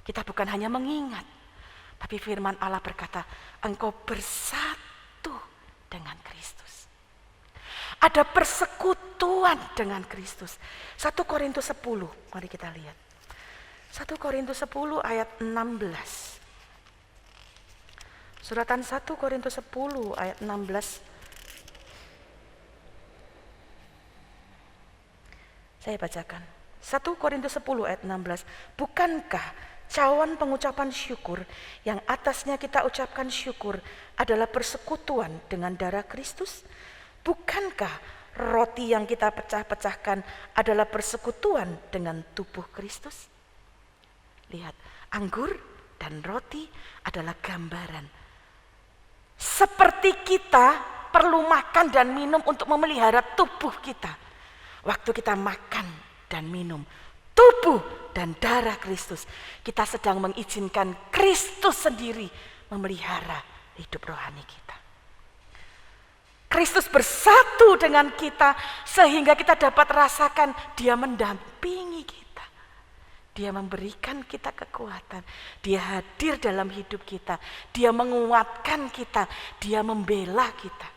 kita bukan hanya mengingat, tapi firman Allah berkata, engkau bersatu dengan Kristus. Ada persekutuan dengan Kristus. 1 Korintus 10, mari kita lihat. 1 Korintus 10 ayat 16. Suratan 1 Korintus 10 ayat 16 Saya bacakan. 1 Korintus 10 ayat 16. Bukankah cawan pengucapan syukur yang atasnya kita ucapkan syukur adalah persekutuan dengan darah Kristus? Bukankah roti yang kita pecah-pecahkan adalah persekutuan dengan tubuh Kristus? Lihat, anggur dan roti adalah gambaran. Seperti kita perlu makan dan minum untuk memelihara tubuh kita. Waktu kita makan dan minum tubuh dan darah Kristus, kita sedang mengizinkan Kristus sendiri memelihara hidup rohani kita. Kristus bersatu dengan kita sehingga kita dapat rasakan Dia mendampingi kita. Dia memberikan kita kekuatan, Dia hadir dalam hidup kita, Dia menguatkan kita, Dia membela kita.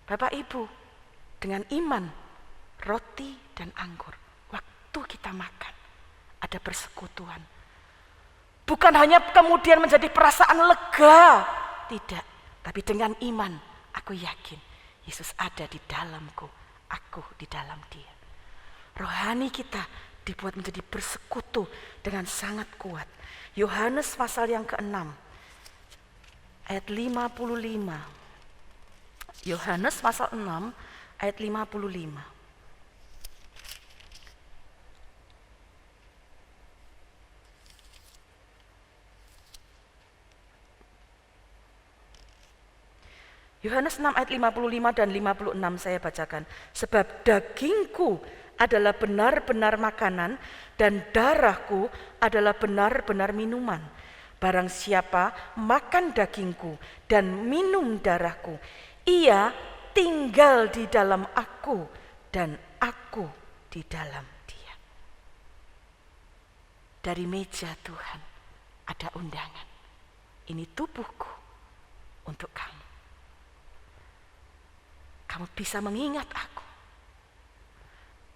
Bapak Ibu, dengan iman, roti dan anggur, waktu kita makan, ada persekutuan. Bukan hanya kemudian menjadi perasaan lega, tidak. Tapi dengan iman, aku yakin Yesus ada di dalamku, aku di dalam Dia. Rohani kita dibuat menjadi bersekutu dengan sangat kuat. Yohanes pasal yang ke-6 ayat 55. Yohanes pasal 6 ayat 55. Yohanes 6 ayat 55 dan 56 saya bacakan. Sebab dagingku adalah benar-benar makanan dan darahku adalah benar-benar minuman. Barang siapa makan dagingku dan minum darahku, ia tinggal di dalam aku dan aku di dalam dia. Dari meja Tuhan ada undangan. Ini tubuhku untuk kamu. Kamu bisa mengingat aku.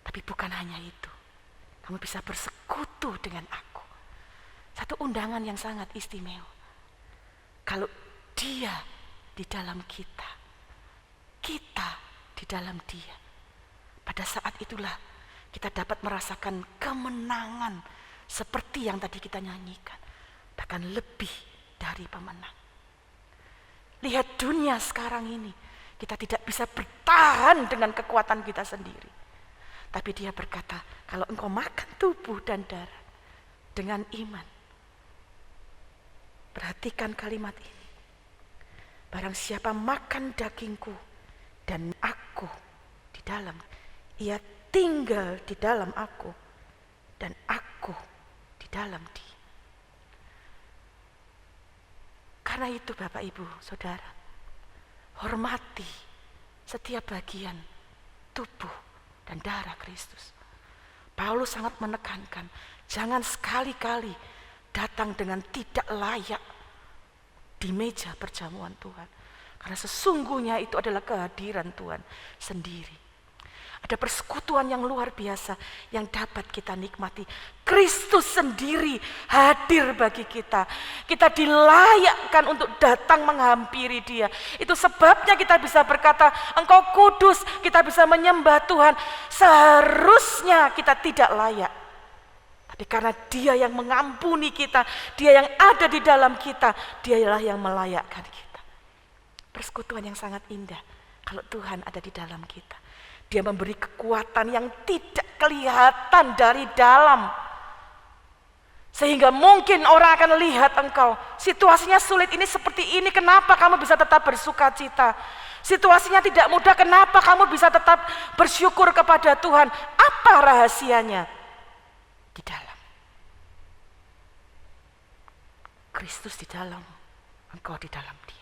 Tapi bukan hanya itu. Kamu bisa bersekutu dengan aku. Satu undangan yang sangat istimewa. Kalau Dia di dalam kita, kita di dalam Dia. Pada saat itulah kita dapat merasakan kemenangan seperti yang tadi kita nyanyikan. Bahkan lebih dari pemenang. Lihat dunia sekarang ini. Kita tidak bisa bertahan dengan kekuatan kita sendiri. Tapi Dia berkata, kalau engkau makan tubuh dan darah dengan iman. Perhatikan kalimat ini. Barang siapa makan dagingku dan aku di dalam, ia tinggal di dalam aku dan aku di dalam dia. Karena itu Bapak Ibu Saudara, hormati setiap bagian tubuh dan darah Kristus. Paulus sangat menekankan, jangan sekali-kali datang dengan tidak layak di meja perjamuan Tuhan. Karena sesungguhnya itu adalah kehadiran Tuhan sendiri. Ada persekutuan yang luar biasa yang dapat kita nikmati. Kristus sendiri hadir bagi kita. Kita dilayakkan untuk datang menghampiri Dia. Itu sebabnya kita bisa berkata, Engkau kudus, kita bisa menyembah Tuhan. Seharusnya kita tidak layak. Tapi karena Dia yang mengampuni kita, Dia yang ada di dalam kita, Dialah yang melayakkan kita. Persekutuan yang sangat indah kalau Tuhan ada di dalam kita. Dia memberi kekuatan yang tidak kelihatan dari dalam. Sehingga mungkin orang akan lihat engkau, situasinya sulit ini seperti ini, kenapa kamu bisa tetap bersuka cita? Situasinya tidak mudah, kenapa kamu bisa tetap bersyukur kepada Tuhan? Apa rahasianya? Di dalam. Kristus di dalam, engkau di dalam Dia.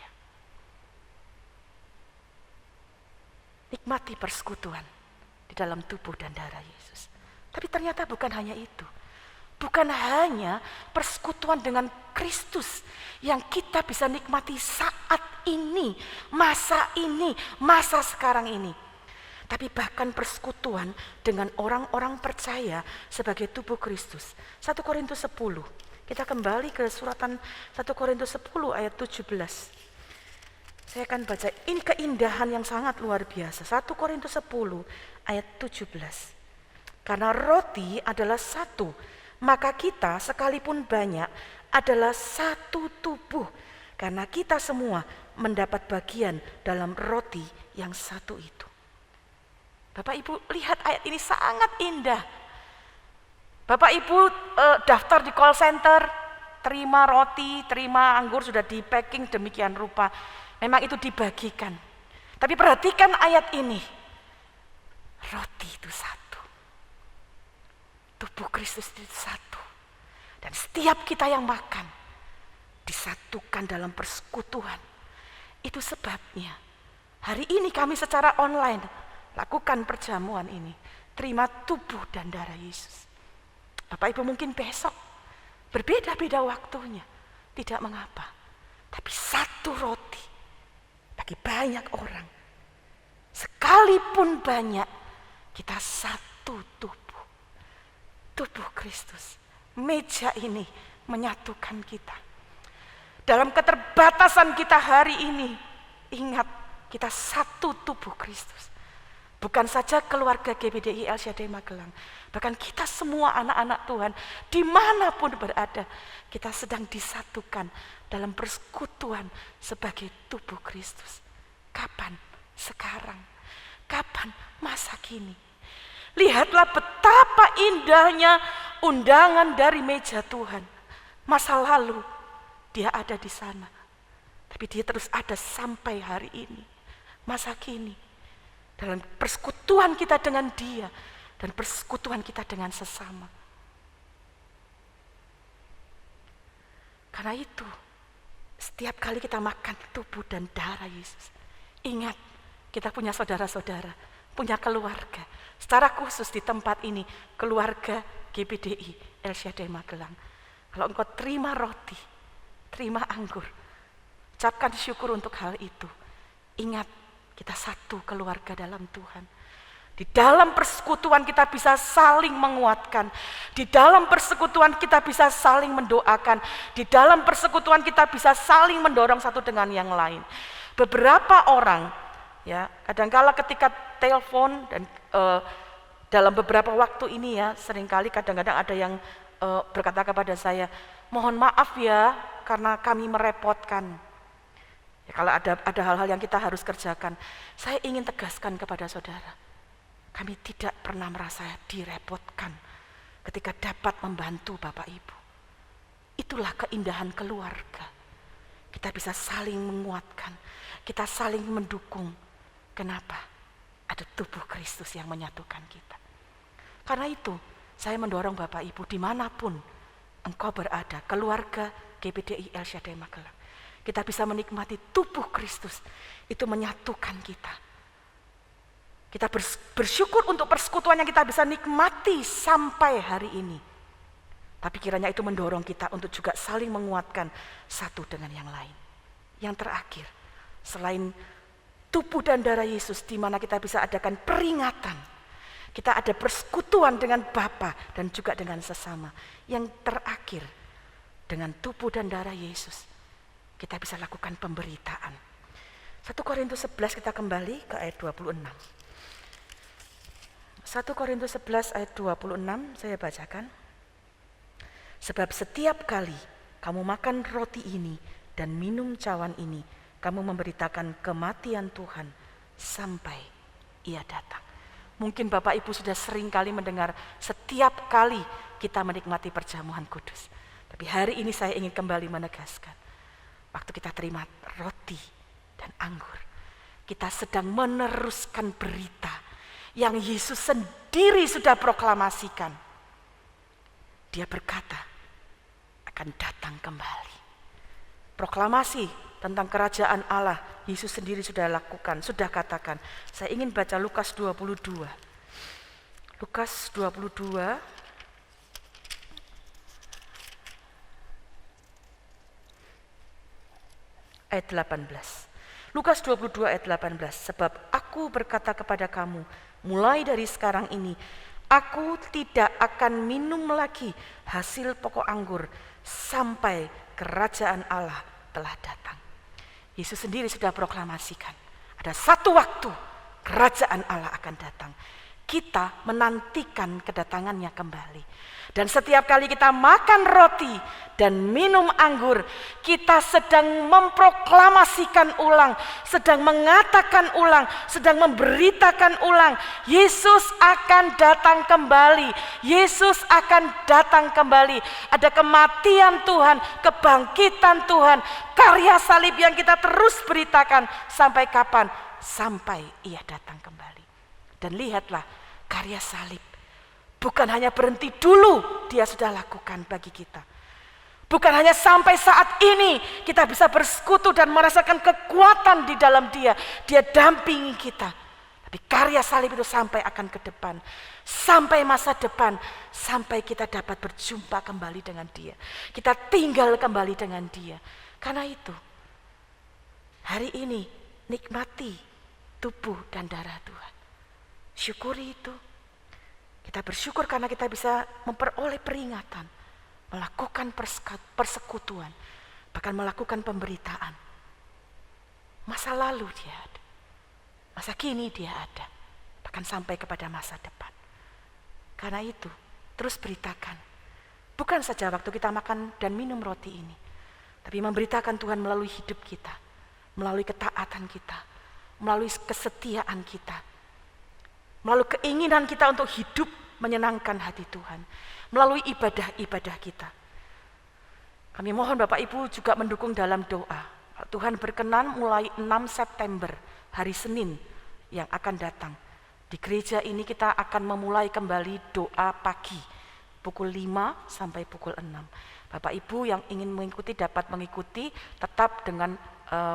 Nikmati persekutuan di dalam tubuh dan darah Yesus. Tapi ternyata bukan hanya itu. Bukan hanya persekutuan dengan Kristus yang kita bisa nikmati saat ini, masa sekarang ini. Tapi bahkan persekutuan dengan orang-orang percaya sebagai tubuh Kristus. 1 Korintus 10. Kita kembali ke suratan 1 Korintus 10 ayat 17. Saya akan baca, ini keindahan yang sangat luar biasa. 1 Korintus 10 ayat 17. Karena roti adalah satu, maka kita sekalipun banyak adalah satu tubuh. Karena kita semua mendapat bagian dalam roti yang satu itu. Bapak Ibu lihat ayat ini sangat indah. Bapak Ibu daftar di call center, terima roti, terima anggur sudah di packing demikian rupa. Memang itu dibagikan. Tapi perhatikan ayat ini. Roti itu satu. Tubuh Kristus itu satu. Dan setiap kita yang makan disatukan dalam persekutuan. Itu sebabnya hari ini kami secara online lakukan perjamuan ini. Terima tubuh dan darah Yesus. Bapak Ibu mungkin besok berbeda-beda waktunya. Tidak mengapa. Tapi satu roti bagi banyak orang. Sekalipun banyak, kita satu tubuh. Tubuh Kristus. Meja ini menyatukan kita. Dalam keterbatasan kita hari ini, ingat kita satu tubuh Kristus. Bukan saja keluarga GBDI El Shaddai Magelang, bahkan kita semua anak-anak Tuhan dimanapun berada, kita sedang disatukan dalam persekutuan sebagai tubuh Kristus. Kapan? Sekarang. Kapan? Masa kini. Lihatlah betapa indahnya undangan dari meja Tuhan. Masa lalu dia ada di sana, tapi dia terus ada sampai hari ini. Masa kini, dalam persekutuan kita dengan dia dan persekutuan kita dengan sesama. Karena itu, setiap kali kita makan tubuh dan darah Yesus, ingat kita punya saudara-saudara, punya keluarga. Secara khusus di tempat ini, keluarga GBDI El Shaddai Magelang. Kalau engkau terima roti, terima anggur, ucapkan syukur untuk hal itu. Ingat, kita satu keluarga dalam Tuhan. Di dalam persekutuan kita bisa saling menguatkan. Di dalam persekutuan kita bisa saling mendoakan. Di dalam persekutuan kita bisa saling mendorong satu dengan yang lain. Beberapa orang, ya, kadangkala ketika telepon dan dalam beberapa waktu ini ya, seringkali kadang-kadang ada yang berkata kepada saya, mohon maaf ya karena kami merepotkan. Ya, kalau ada hal-hal yang kita harus kerjakan, saya ingin tegaskan kepada saudara, kami tidak pernah merasa direpotkan ketika dapat membantu Bapak Ibu. Itulah keindahan keluarga. Kita bisa saling menguatkan, kita saling mendukung. Kenapa? Ada tubuh Kristus yang menyatukan kita. Karena itu, saya mendorong Bapak Ibu dimanapun engkau berada, keluarga GBDI El Shaddai Magelang, kita bisa menikmati tubuh Kristus, itu menyatukan kita. Kita bersyukur untuk persekutuan yang kita bisa nikmati sampai hari ini. Tapi kiranya itu mendorong kita untuk juga saling menguatkan satu dengan yang lain. Yang terakhir, selain tubuh dan darah Yesus, di mana kita bisa adakan peringatan, kita ada persekutuan dengan Bapa dan juga dengan sesama. Yang terakhir, dengan tubuh dan darah Yesus, kita bisa lakukan pemberitaan. 1 Korintus 11 kita kembali ke ayat 26. 1 Korintus 11 ayat 26 saya bacakan. Sebab setiap kali kamu makan roti ini dan minum cawan ini, kamu memberitakan kematian Tuhan sampai Ia datang. Mungkin Bapak Ibu sudah sering kali mendengar setiap kali kita menikmati perjamuan kudus. Tapi hari ini saya ingin kembali menegaskan. Waktu kita terima roti dan anggur, kita sedang meneruskan berita yang Yesus sendiri sudah proklamasikan. Dia berkata akan datang kembali. Proklamasi tentang kerajaan Allah, Yesus sendiri sudah lakukan, sudah katakan. Saya ingin baca Lukas 22. Lukas 22 ayat 18. Lukas 22 ayat 18. Sebab aku berkata kepada kamu, mulai dari sekarang ini, aku tidak akan minum lagi hasil pokok anggur sampai kerajaan Allah telah datang. Yesus sendiri sudah proklamasikan, ada satu waktu kerajaan Allah akan datang. Kita menantikan kedatangannya kembali. Dan setiap kali kita makan roti dan minum anggur, kita sedang memproklamasikan ulang, sedang mengatakan ulang, sedang memberitakan ulang, Yesus akan datang kembali. Yesus akan datang kembali. Ada kematian Tuhan, kebangkitan Tuhan, karya salib yang kita terus beritakan. Sampai kapan? Sampai Ia datang kembali. Dan lihatlah, karya salib bukan hanya berhenti dulu, Dia sudah lakukan bagi kita. Bukan hanya sampai saat ini kita bisa bersekutu dan merasakan kekuatan di dalam Dia. Dia dampingi kita. Tapi karya salib itu sampai akan ke depan. Sampai masa depan. Sampai kita dapat berjumpa kembali dengan Dia. Kita tinggal kembali dengan Dia. Karena itu, hari ini nikmati tubuh dan darah Tuhan. Syukuri itu. Kita bersyukur karena kita bisa memperoleh peringatan, melakukan persekutuan, bahkan melakukan pemberitaan. Masa lalu Dia ada, masa kini Dia ada, bahkan sampai kepada masa depan. Karena itu, terus beritakan. Bukan saja waktu kita makan dan minum roti ini, tapi memberitakan Tuhan melalui hidup kita, melalui ketaatan kita, melalui kesetiaan kita, melalui keinginan kita untuk hidup menyenangkan hati Tuhan, melalui ibadah-ibadah kita. Kami mohon Bapak Ibu juga mendukung dalam doa. Tuhan berkenan mulai 6 September, hari Senin yang akan datang. Di gereja ini kita akan memulai kembali doa pagi, pukul 5 sampai pukul 6. Bapak Ibu yang ingin mengikuti dapat mengikuti tetap dengan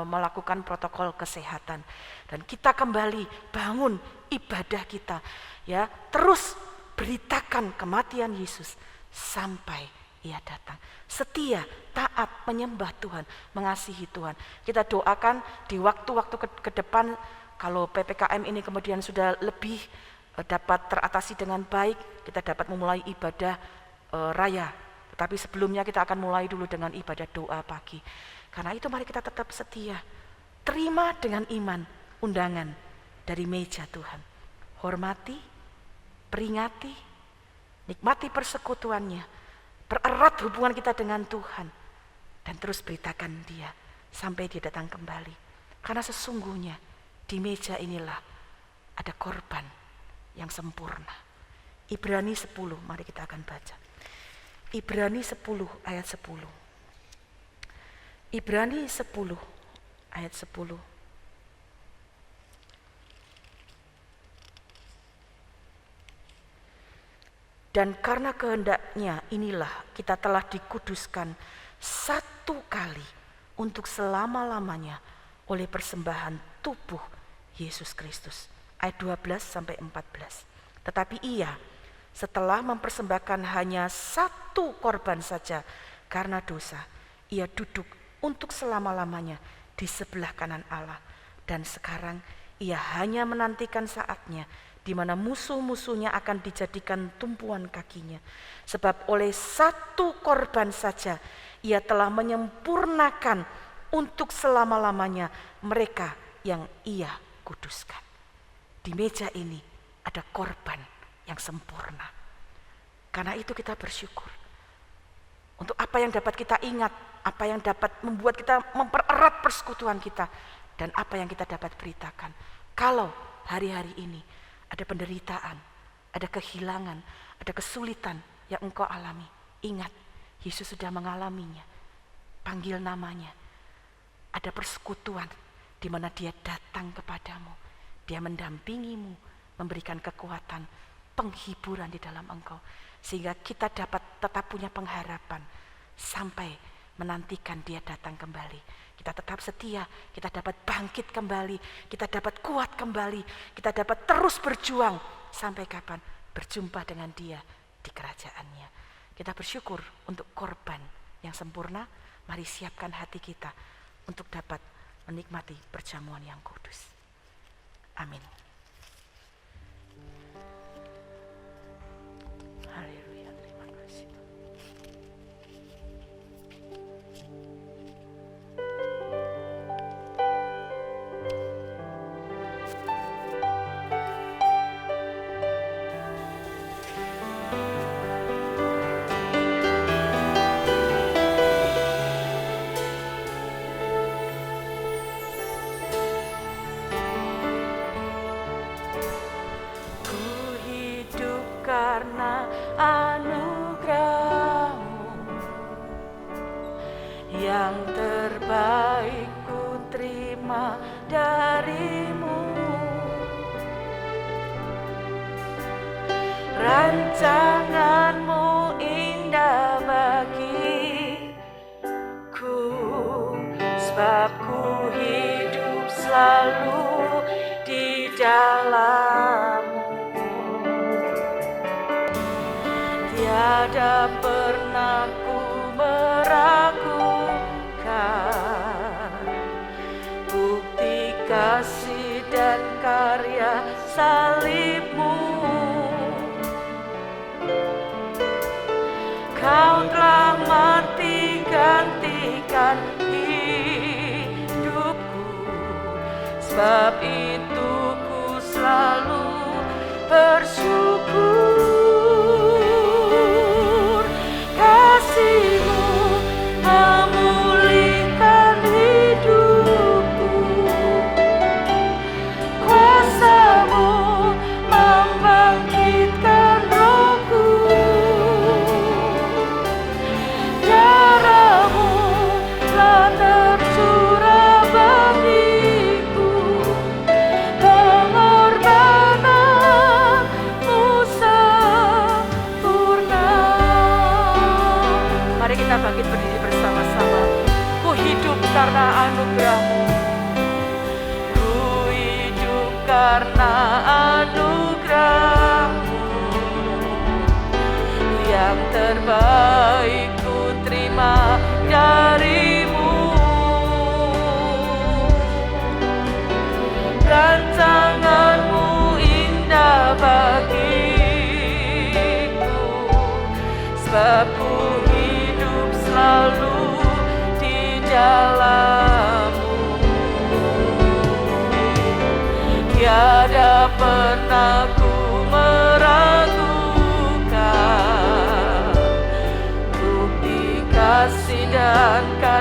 melakukan protokol kesehatan. Dan kita kembali bangun ibadah kita, ya, terus beritakan kematian Yesus sampai Ia datang. Setia, taat, menyembah Tuhan, mengasihi Tuhan. Kita doakan di waktu-waktu ke depan, kalau PPKM ini kemudian sudah lebih dapat teratasi dengan baik, kita dapat memulai ibadah raya. Tetapi sebelumnya kita akan mulai dulu dengan ibadah doa pagi. Karena itu mari kita tetap setia. Terima dengan iman undangan dari meja Tuhan. Hormati, peringati, nikmati persekutuannya, pererat hubungan kita dengan Tuhan, dan terus beritakan Dia sampai Dia datang kembali. Karena sesungguhnya di meja inilah ada korban yang sempurna. Ibrani 10, mari kita akan baca. Ibrani 10 ayat 10. Ibrani 10 ayat 10. Dan karena kehendaknya inilah kita telah dikuduskan satu kali untuk selama-lamanya oleh persembahan tubuh Yesus Kristus. Ayat 12 sampai 14. Tetapi Ia setelah mempersembahkan hanya satu korban saja karena dosa, Ia duduk untuk selama-lamanya di sebelah kanan Allah. Dan sekarang Ia hanya menantikan saatnya di mana musuh-musuhnya akan dijadikan tumpuan kakinya. Sebab oleh satu korban saja Ia telah menyempurnakan untuk selama-lamanya mereka yang Ia kuduskan. Di meja ini ada korban yang sempurna. Karena itu kita bersyukur untuk apa yang dapat kita ingat, apa yang dapat membuat kita mempererat persekutuan kita, dan apa yang kita dapat beritakan. Kalau hari-hari ini ada penderitaan, ada kehilangan, ada kesulitan yang engkau alami, ingat, Yesus sudah mengalaminya. Panggil namanya. Ada persekutuan di mana Dia datang kepadamu, Dia mendampingimu, memberikan kekuatan, penghiburan di dalam engkau, sehingga kita dapat tetap punya pengharapan sampai menantikan Dia datang kembali. Kita tetap setia, kita dapat bangkit kembali, kita dapat kuat kembali, kita dapat terus berjuang sampai kapan? Berjumpa dengan Dia di kerajaannya. Kita bersyukur untuk korban yang sempurna. Mari siapkan hati kita untuk dapat menikmati perjamuan yang kudus. Amin. Haleluya, terima kasih. sebab ku hidup selalu di dalam-Mu. Tiada pernah ku meragukan bukti kasih dan karya salib-Mu. Kau telah mati gantikan hidupku, sebab itu ku selalu bersyukur. Kasih-Mu memulihkan hidupku, kuasa-Mu membangkitkan rohku. Darah-Mu telah tercurah bagiku, pengorbanan-Mu sempurna. Mari kita bangkit berdiri bersama-sama. Ku hidup karena anugerah-Mu, ku hidup karena anugerah-Mu. Yang terbaik ku terima dari-Mu. Rancangan-Mu indah bagiku, sebab ku hidup selalu di dalam-Mu. Tiada pernah ku meragukan bukti kasih dan karya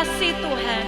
kasih Tuhan.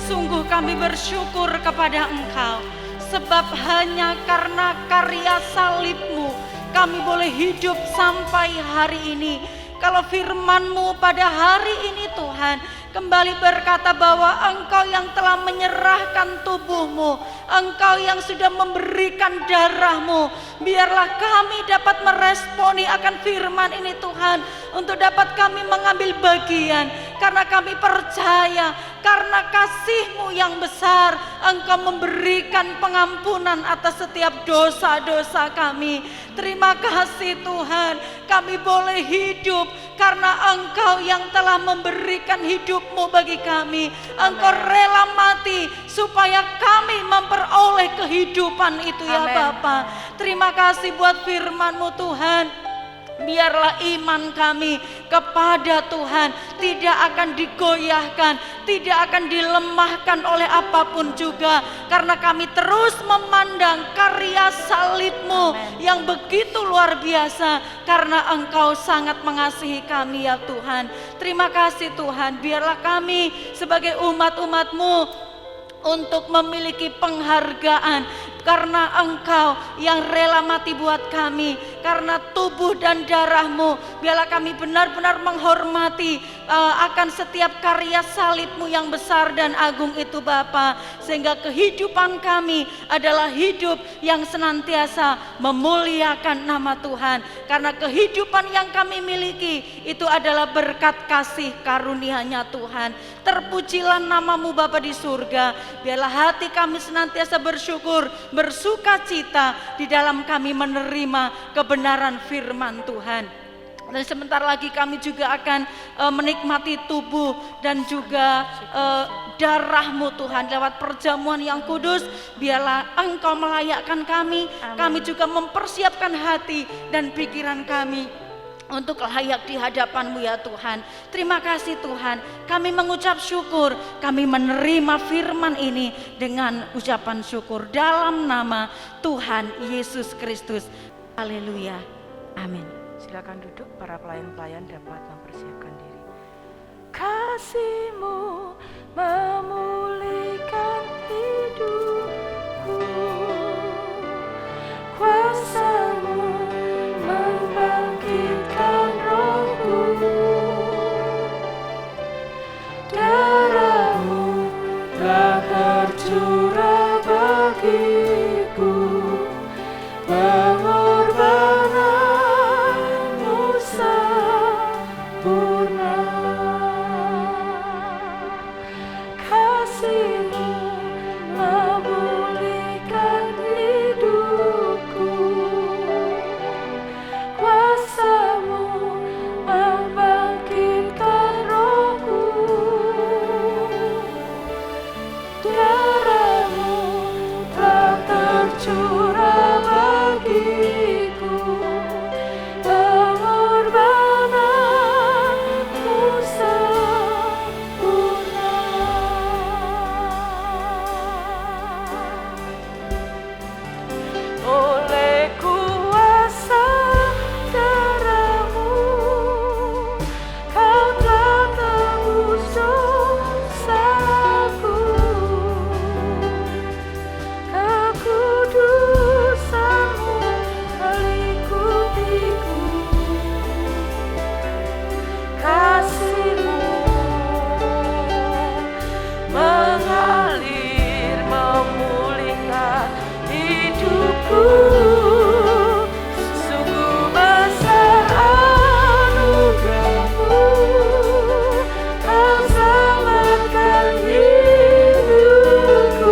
Sungguh kami bersyukur kepada Engkau, sebab hanya karena karya salib-Mu kami boleh hidup sampai hari ini. Kalau firman-Mu pada hari ini Tuhan kembali berkata bahwa Engkau yang telah menyerahkan tubuh-Mu, Engkau yang sudah memberikan darah-Mu, biarlah kami dapat meresponi akan firman ini Tuhan, untuk dapat kami mengambil bagian, karena kami percaya karena kasih-Mu yang besar Engkau memberikan pengampunan atas setiap dosa-dosa kami. Terima kasih Tuhan, kami boleh hidup karena Engkau yang telah memberikan hidup-Mu bagi kami. Engkau rela mati supaya kami memperoleh kehidupan itu ya Bapa. Terima kasih buat firman-Mu Tuhan. Biarlah iman kami kepada Tuhan tidak akan digoyahkan, tidak akan dilemahkan oleh apapun juga, karena kami terus memandang karya salib-Mu yang begitu luar biasa, karena Engkau sangat mengasihi kami ya Tuhan. Terima kasih Tuhan, biarlah kami sebagai umat-umat-Mu untuk memiliki penghargaan karena Engkau yang rela mati buat kami, karena tubuh dan darah-Mu. Biarlah kami benar-benar menghormati akan setiap karya salib-Mu yang besar dan agung itu Bapa, sehingga kehidupan kami adalah hidup yang senantiasa memuliakan nama Tuhan, karena kehidupan yang kami miliki itu adalah berkat kasih karunia-Nya Tuhan. Terpujilah nama-Mu Bapa di surga. Biarlah hati kami senantiasa bersyukur, bersuka cita di dalam kami menerima kebenaran firman Tuhan. Dan sebentar lagi kami juga akan menikmati tubuh dan juga darah-Mu Tuhan lewat perjamuan yang kudus. Biarlah Engkau melayakkan kami, kami juga mempersiapkan hati dan pikiran kami untuk layak di hadapan-Mu ya Tuhan. Terima kasih Tuhan, kami mengucap syukur, kami menerima firman ini dengan ucapan syukur dalam nama Tuhan Yesus Kristus. Haleluya, amin. Silakan duduk, para pelayan-pelayan dapat mempersiapkan diri. Kasih-Mu memulihkan hidupku, kuasa-Mu membangkitkan rohku, darah-Mu telah tercurah bagiku, pengorbanan-Mu sempurna. Kasih-Mu memulihkan hidupku, kuasa-Mu membangkitkan rohku, darah-Mu telah tercurah bagiku, pengorbanan-Mu sempurna. Oleh kuasa darah-Mu, Kau telah tebus dosaku, kekudusan-Mu melingkupiku, kasih-Mu mengalir memulihkan hidupku. Sungguh besar anugerah-Mu, Kau selamatkan hidupku.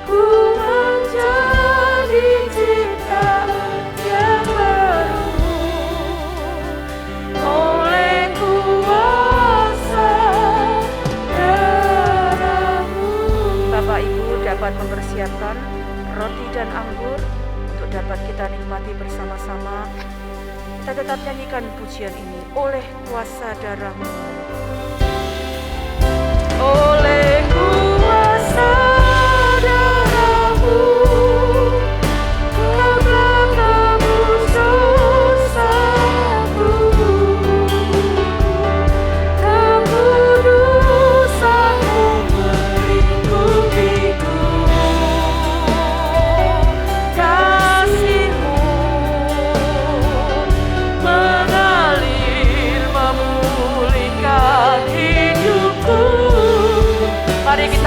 Ku menjadi ciptaan yang baru oleh kuasa darah-Mu. Bapak Ibu dapat mempersiapkan roti dan anggur untuk dapat kita nikmati bersama-sama. Kita tetap nyanyikan pujian ini, oleh kuasa darah-Mu. Oleh kuasa darah-Mu, Kau telah tebus dosaku, kekudusan-Mu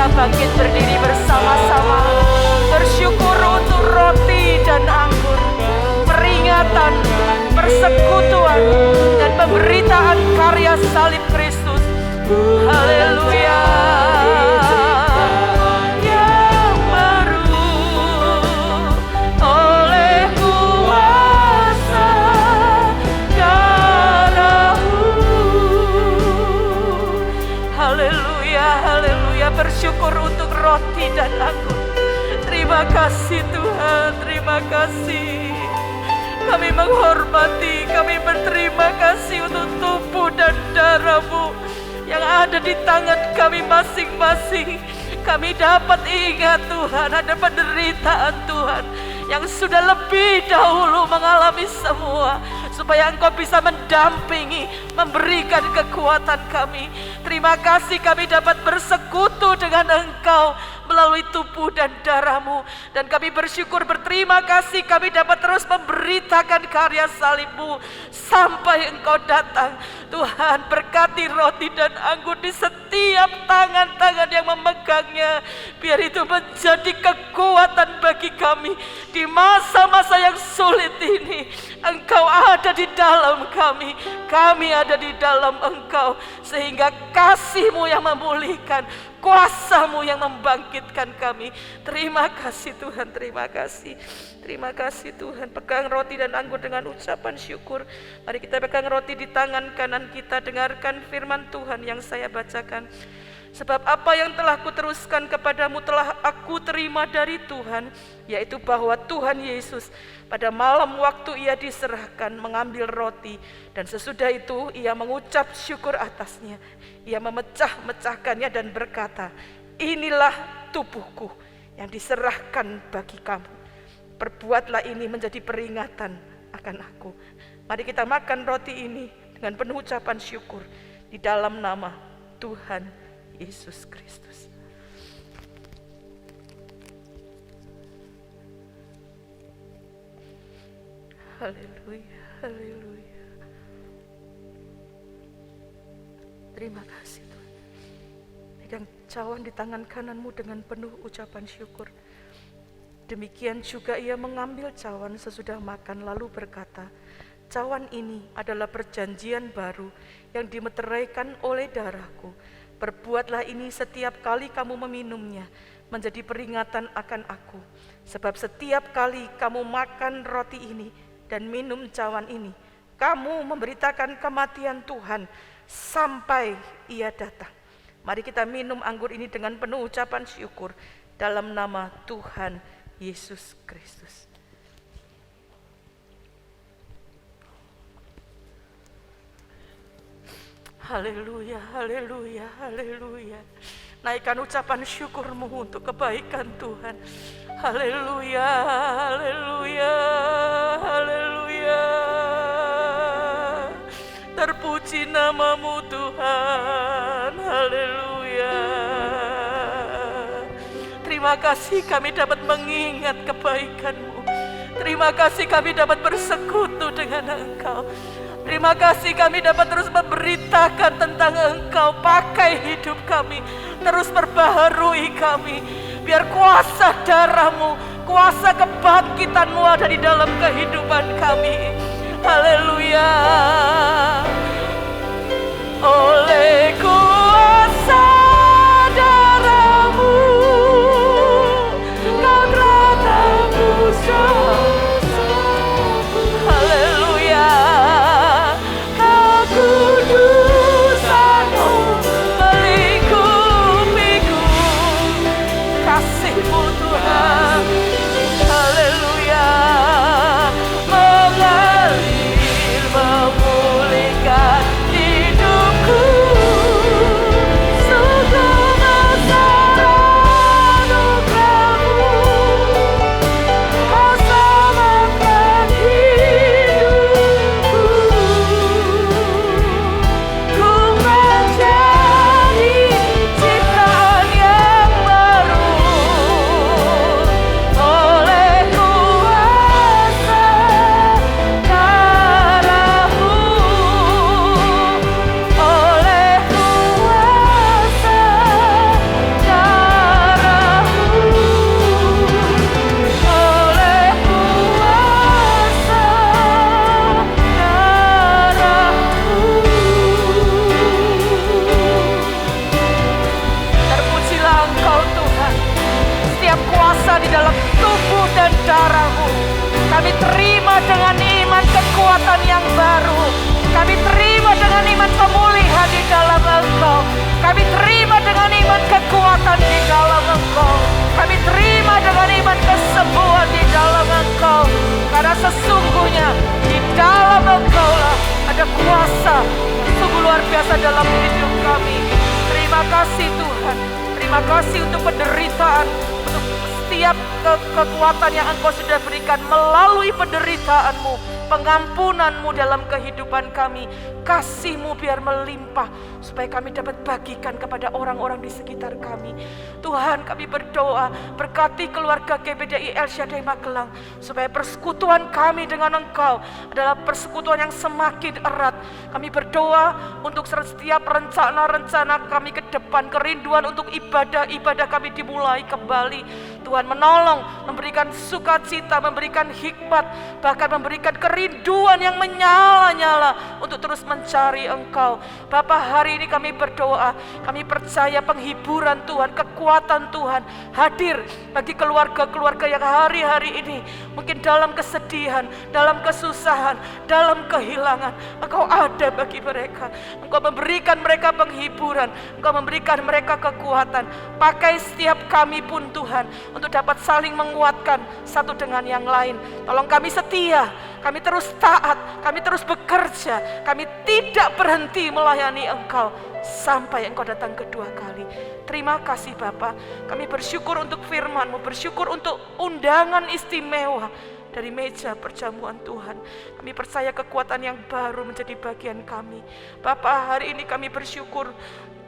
kita bangkit berdiri bersama-sama, bersyukur untuk roti dan anggur, peringatan, persekutuan, dan pemberitaan karya salib Kristus. Haleluya. Yang baru oleh kuasa darah-Mu. Haleluya, haleluya. Bersyukur untuk roti dan anggur. Terima kasih Tuhan, terima kasih. Kami menghormati, kami berterima kasih untuk tubuh dan darah-Mu yang ada di tangan kami masing-masing. Kami dapat ingat Tuhan, ada penderitaan Tuhan yang sudah lebih dahulu mengalami semua, supaya Engkau bisa mendampingi, memberikan kekuatan kami. Terima kasih kami dapat bersekutu dengan Engkau melalui tubuh dan darah-Mu. Dan kami bersyukur, berterima kasih kami dapat terus memberitakan karya salib-Mu sampai Engkau datang. Tuhan, berkati roti dan anggur di setiap tangan-tangan yang memegangnya. Biar itu menjadi kekuatan bagi kami di masa-masa yang sulit ini. Engkau ada di dalam kami, kami ada di dalam Engkau. Sehingga kasih-Mu yang memulihkan, kuasa-Mu yang membangkitkan kami. Terima kasih Tuhan, terima kasih. Terima kasih Tuhan. Pegang roti dan anggur dengan ucapan syukur. Mari kita pegang roti di tangan kanan kita. Dengarkan firman Tuhan yang saya bacakan. Sebab apa yang telah kuteruskan kepadamu telah aku terima dari Tuhan, yaitu bahwa Tuhan Yesus pada malam waktu Ia diserahkan mengambil roti, dan sesudah itu Ia mengucap syukur atasnya. Ia memecah-mecahkannya dan berkata, inilah tubuhku yang diserahkan bagi kamu. Perbuatlah ini menjadi peringatan akan aku. Mari kita makan roti ini dengan penuh ucapan syukur di dalam nama Tuhan Yesus Kristus. Haleluya, haleluya. Terima kasih Tuhan. Pegang cawan di tangan kananmu dengan penuh ucapan syukur. Demikian juga Ia mengambil cawan sesudah makan lalu berkata, cawan ini adalah perjanjian baru yang dimeteraikan oleh darahku. Perbuatlah ini setiap kali kamu meminumnya menjadi peringatan akan aku. Sebab setiap kali kamu makan roti ini dan minum cawan ini, kamu memberitakan kematian Tuhan sampai Ia datang. Mari kita minum anggur ini dengan penuh ucapan syukur dalam nama Tuhan Yesus Kristus. Haleluya, haleluya, haleluya. Naikkan ucapan syukurmu untuk kebaikan Tuhan. Haleluya, haleluya, haleluya. Terpuji namamu Tuhan, haleluya. Terima kasih kami dapat mengingat kebaikan-Mu. Terima kasih kami dapat bersekutu dengan Engkau. Terima kasih kami dapat terus memberitakan tentang Engkau. Pakai hidup kami, terus perbaharui kami. Biar kuasa darah-Mu, kuasa kebangkitan-Mu ada di dalam kehidupan kami. Haleluya. Oleh kuasa darah-Mu, Kau telah tebus dosa. Haleluya. Kekudusan-Mu melingkupiku. Kasih-Mu Tuhan, haleluya, mengalir memulihkan dalam Engkau lah ada kuasa yang sungguh luar biasa dalam hidup kami. Terima kasih Tuhan. Terima kasih untuk penderitaan, untuk setiap kekuatan yang Engkau sudah berikan melalui penderitaan-Mu, pengampunan-Mu dalam kehidupan kami. Kasih-Mu biar melimpah supaya kami dapat bagikan kepada orang-orang di sekitar kami. Tuhan, kami berdoa berkati keluarga GBDI El Shaddai Magelang supaya persekutuan kami dengan Engkau adalah persekutuan yang semakin erat. Kami berdoa untuk setiap rencana-rencana kami ke depan, kerinduan untuk ibadah-ibadah kami dimulai kembali. Tuhan menolong, memberikan sukacita, memberikan hikmat, bahkan memberikan kerinduan yang menyala-nyala untuk terus mencari Engkau. Bapa, hari ini kami berdoa, kami percaya penghiburan Tuhan, kekuatan Tuhan hadir bagi keluarga-keluarga yang hari-hari ini mungkin dalam kesedihan, dalam kesusahan, dalam kehilangan. Engkau ada bagi mereka. Engkau memberikan mereka penghiburan, Engkau memberikan mereka kekuatan. Pakai setiap kami pun Tuhan untuk dapat saling menguatkan satu dengan yang lain. Tolong kami setia, kami terus taat, kami terus bekerja, kami tidak berhenti melayani Engkau sampai Engkau datang kedua kali. Terima kasih Bapa, kami bersyukur untuk firman-Mu, bersyukur untuk undangan istimewa dari meja perjamuan Tuhan. Kami percaya kekuatan yang baru menjadi bagian kami. Bapa, hari ini kami bersyukur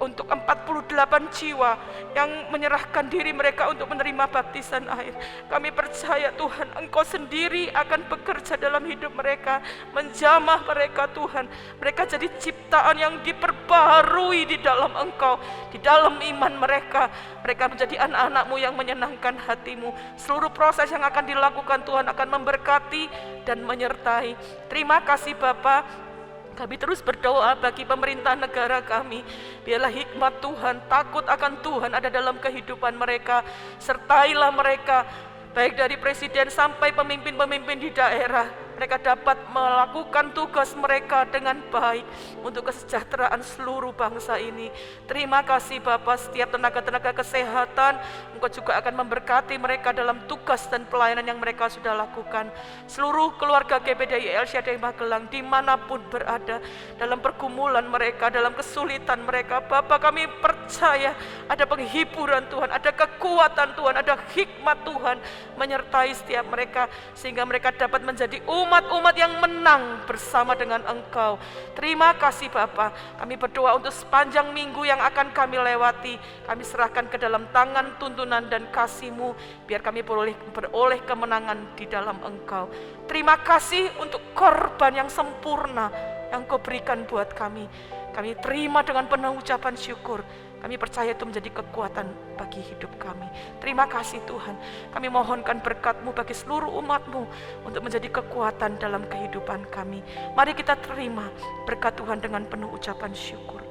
untuk 48 jiwa yang menyerahkan diri mereka untuk menerima baptisan air. Kami percaya Tuhan, Engkau sendiri akan bekerja dalam hidup mereka, menjamah mereka Tuhan. Mereka jadi ciptaan yang diperbaharui di dalam Engkau, di dalam iman mereka. Mereka menjadi anak-anak-Mu yang menyenangkan hati-Mu. Seluruh proses yang akan dilakukan Tuhan akan memberkati dan menyertai. Terima kasih Bapa. Kami terus berdoa bagi pemerintah negara kami. Biarlah hikmat Tuhan, takut akan Tuhan ada dalam kehidupan mereka. Sertailah mereka, baik dari presiden sampai pemimpin-pemimpin di daerah. Mereka dapat melakukan tugas mereka dengan baik untuk kesejahteraan seluruh bangsa ini. Terima kasih Bapa, setiap tenaga-tenaga kesehatan, Engkau juga akan memberkati mereka dalam tugas dan pelayanan yang mereka sudah lakukan. Seluruh keluarga GBDI El Shaddai Magelang dimanapun berada, dalam pergumulan mereka, dalam kesulitan mereka, Bapa, kami percaya ada penghiburan Tuhan, ada kekuatan Tuhan, ada hikmat Tuhan menyertai setiap mereka, sehingga mereka dapat menjadi umat-umat yang menang bersama dengan Engkau. Terima kasih Bapa. Kami berdoa untuk sepanjang minggu yang akan kami lewati. Kami serahkan ke dalam tangan tuntunan dan kasih-Mu, biar kami beroleh kemenangan di dalam Engkau. Terima kasih untuk korban yang sempurna yang Kau berikan buat kami. Kami terima dengan penuh ucapan syukur. Kami percaya itu menjadi kekuatan bagi hidup kami. Terima kasih Tuhan. Kami mohonkan berkat-Mu bagi seluruh umat-Mu untuk menjadi kekuatan dalam kehidupan kami. Mari kita terima berkat Tuhan dengan penuh ucapan syukur.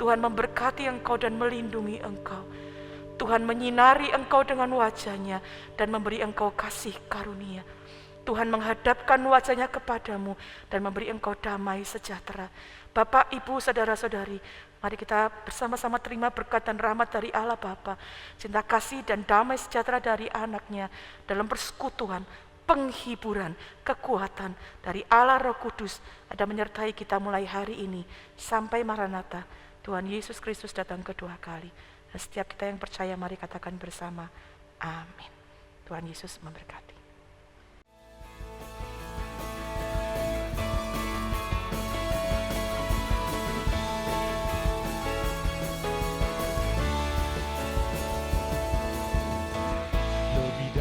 Tuhan memberkati Engkau dan melindungi Engkau. Tuhan menyinari Engkau dengan wajah-Nya dan memberi Engkau kasih karunia. Tuhan menghadapkan wajah-Nya kepadamu dan memberi Engkau damai sejahtera. Bapak, Ibu, saudara-saudari, mari kita bersama-sama terima berkat dan rahmat dari Allah Bapa, cinta kasih dan damai sejahtera dari anak-Nya dalam persekutuan, penghiburan, kekuatan dari Allah Roh Kudus ada menyertai kita mulai hari ini sampai Maranatha. Tuhan Yesus Kristus datang kedua kali. Dan setiap kita yang percaya, mari katakan bersama, amin. Tuhan Yesus memberkati.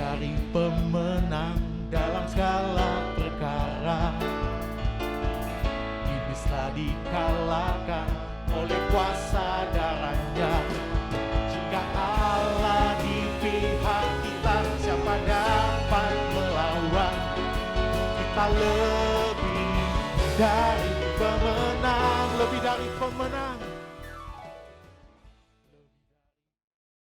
Dari pemenang dalam segala perkara, iblis telah dikalahkan oleh kuasa darah-Nya. Jika Allah di pihak kita, siapa dapat melawan? Kita lebih dari pemenang, lebih dari pemenang.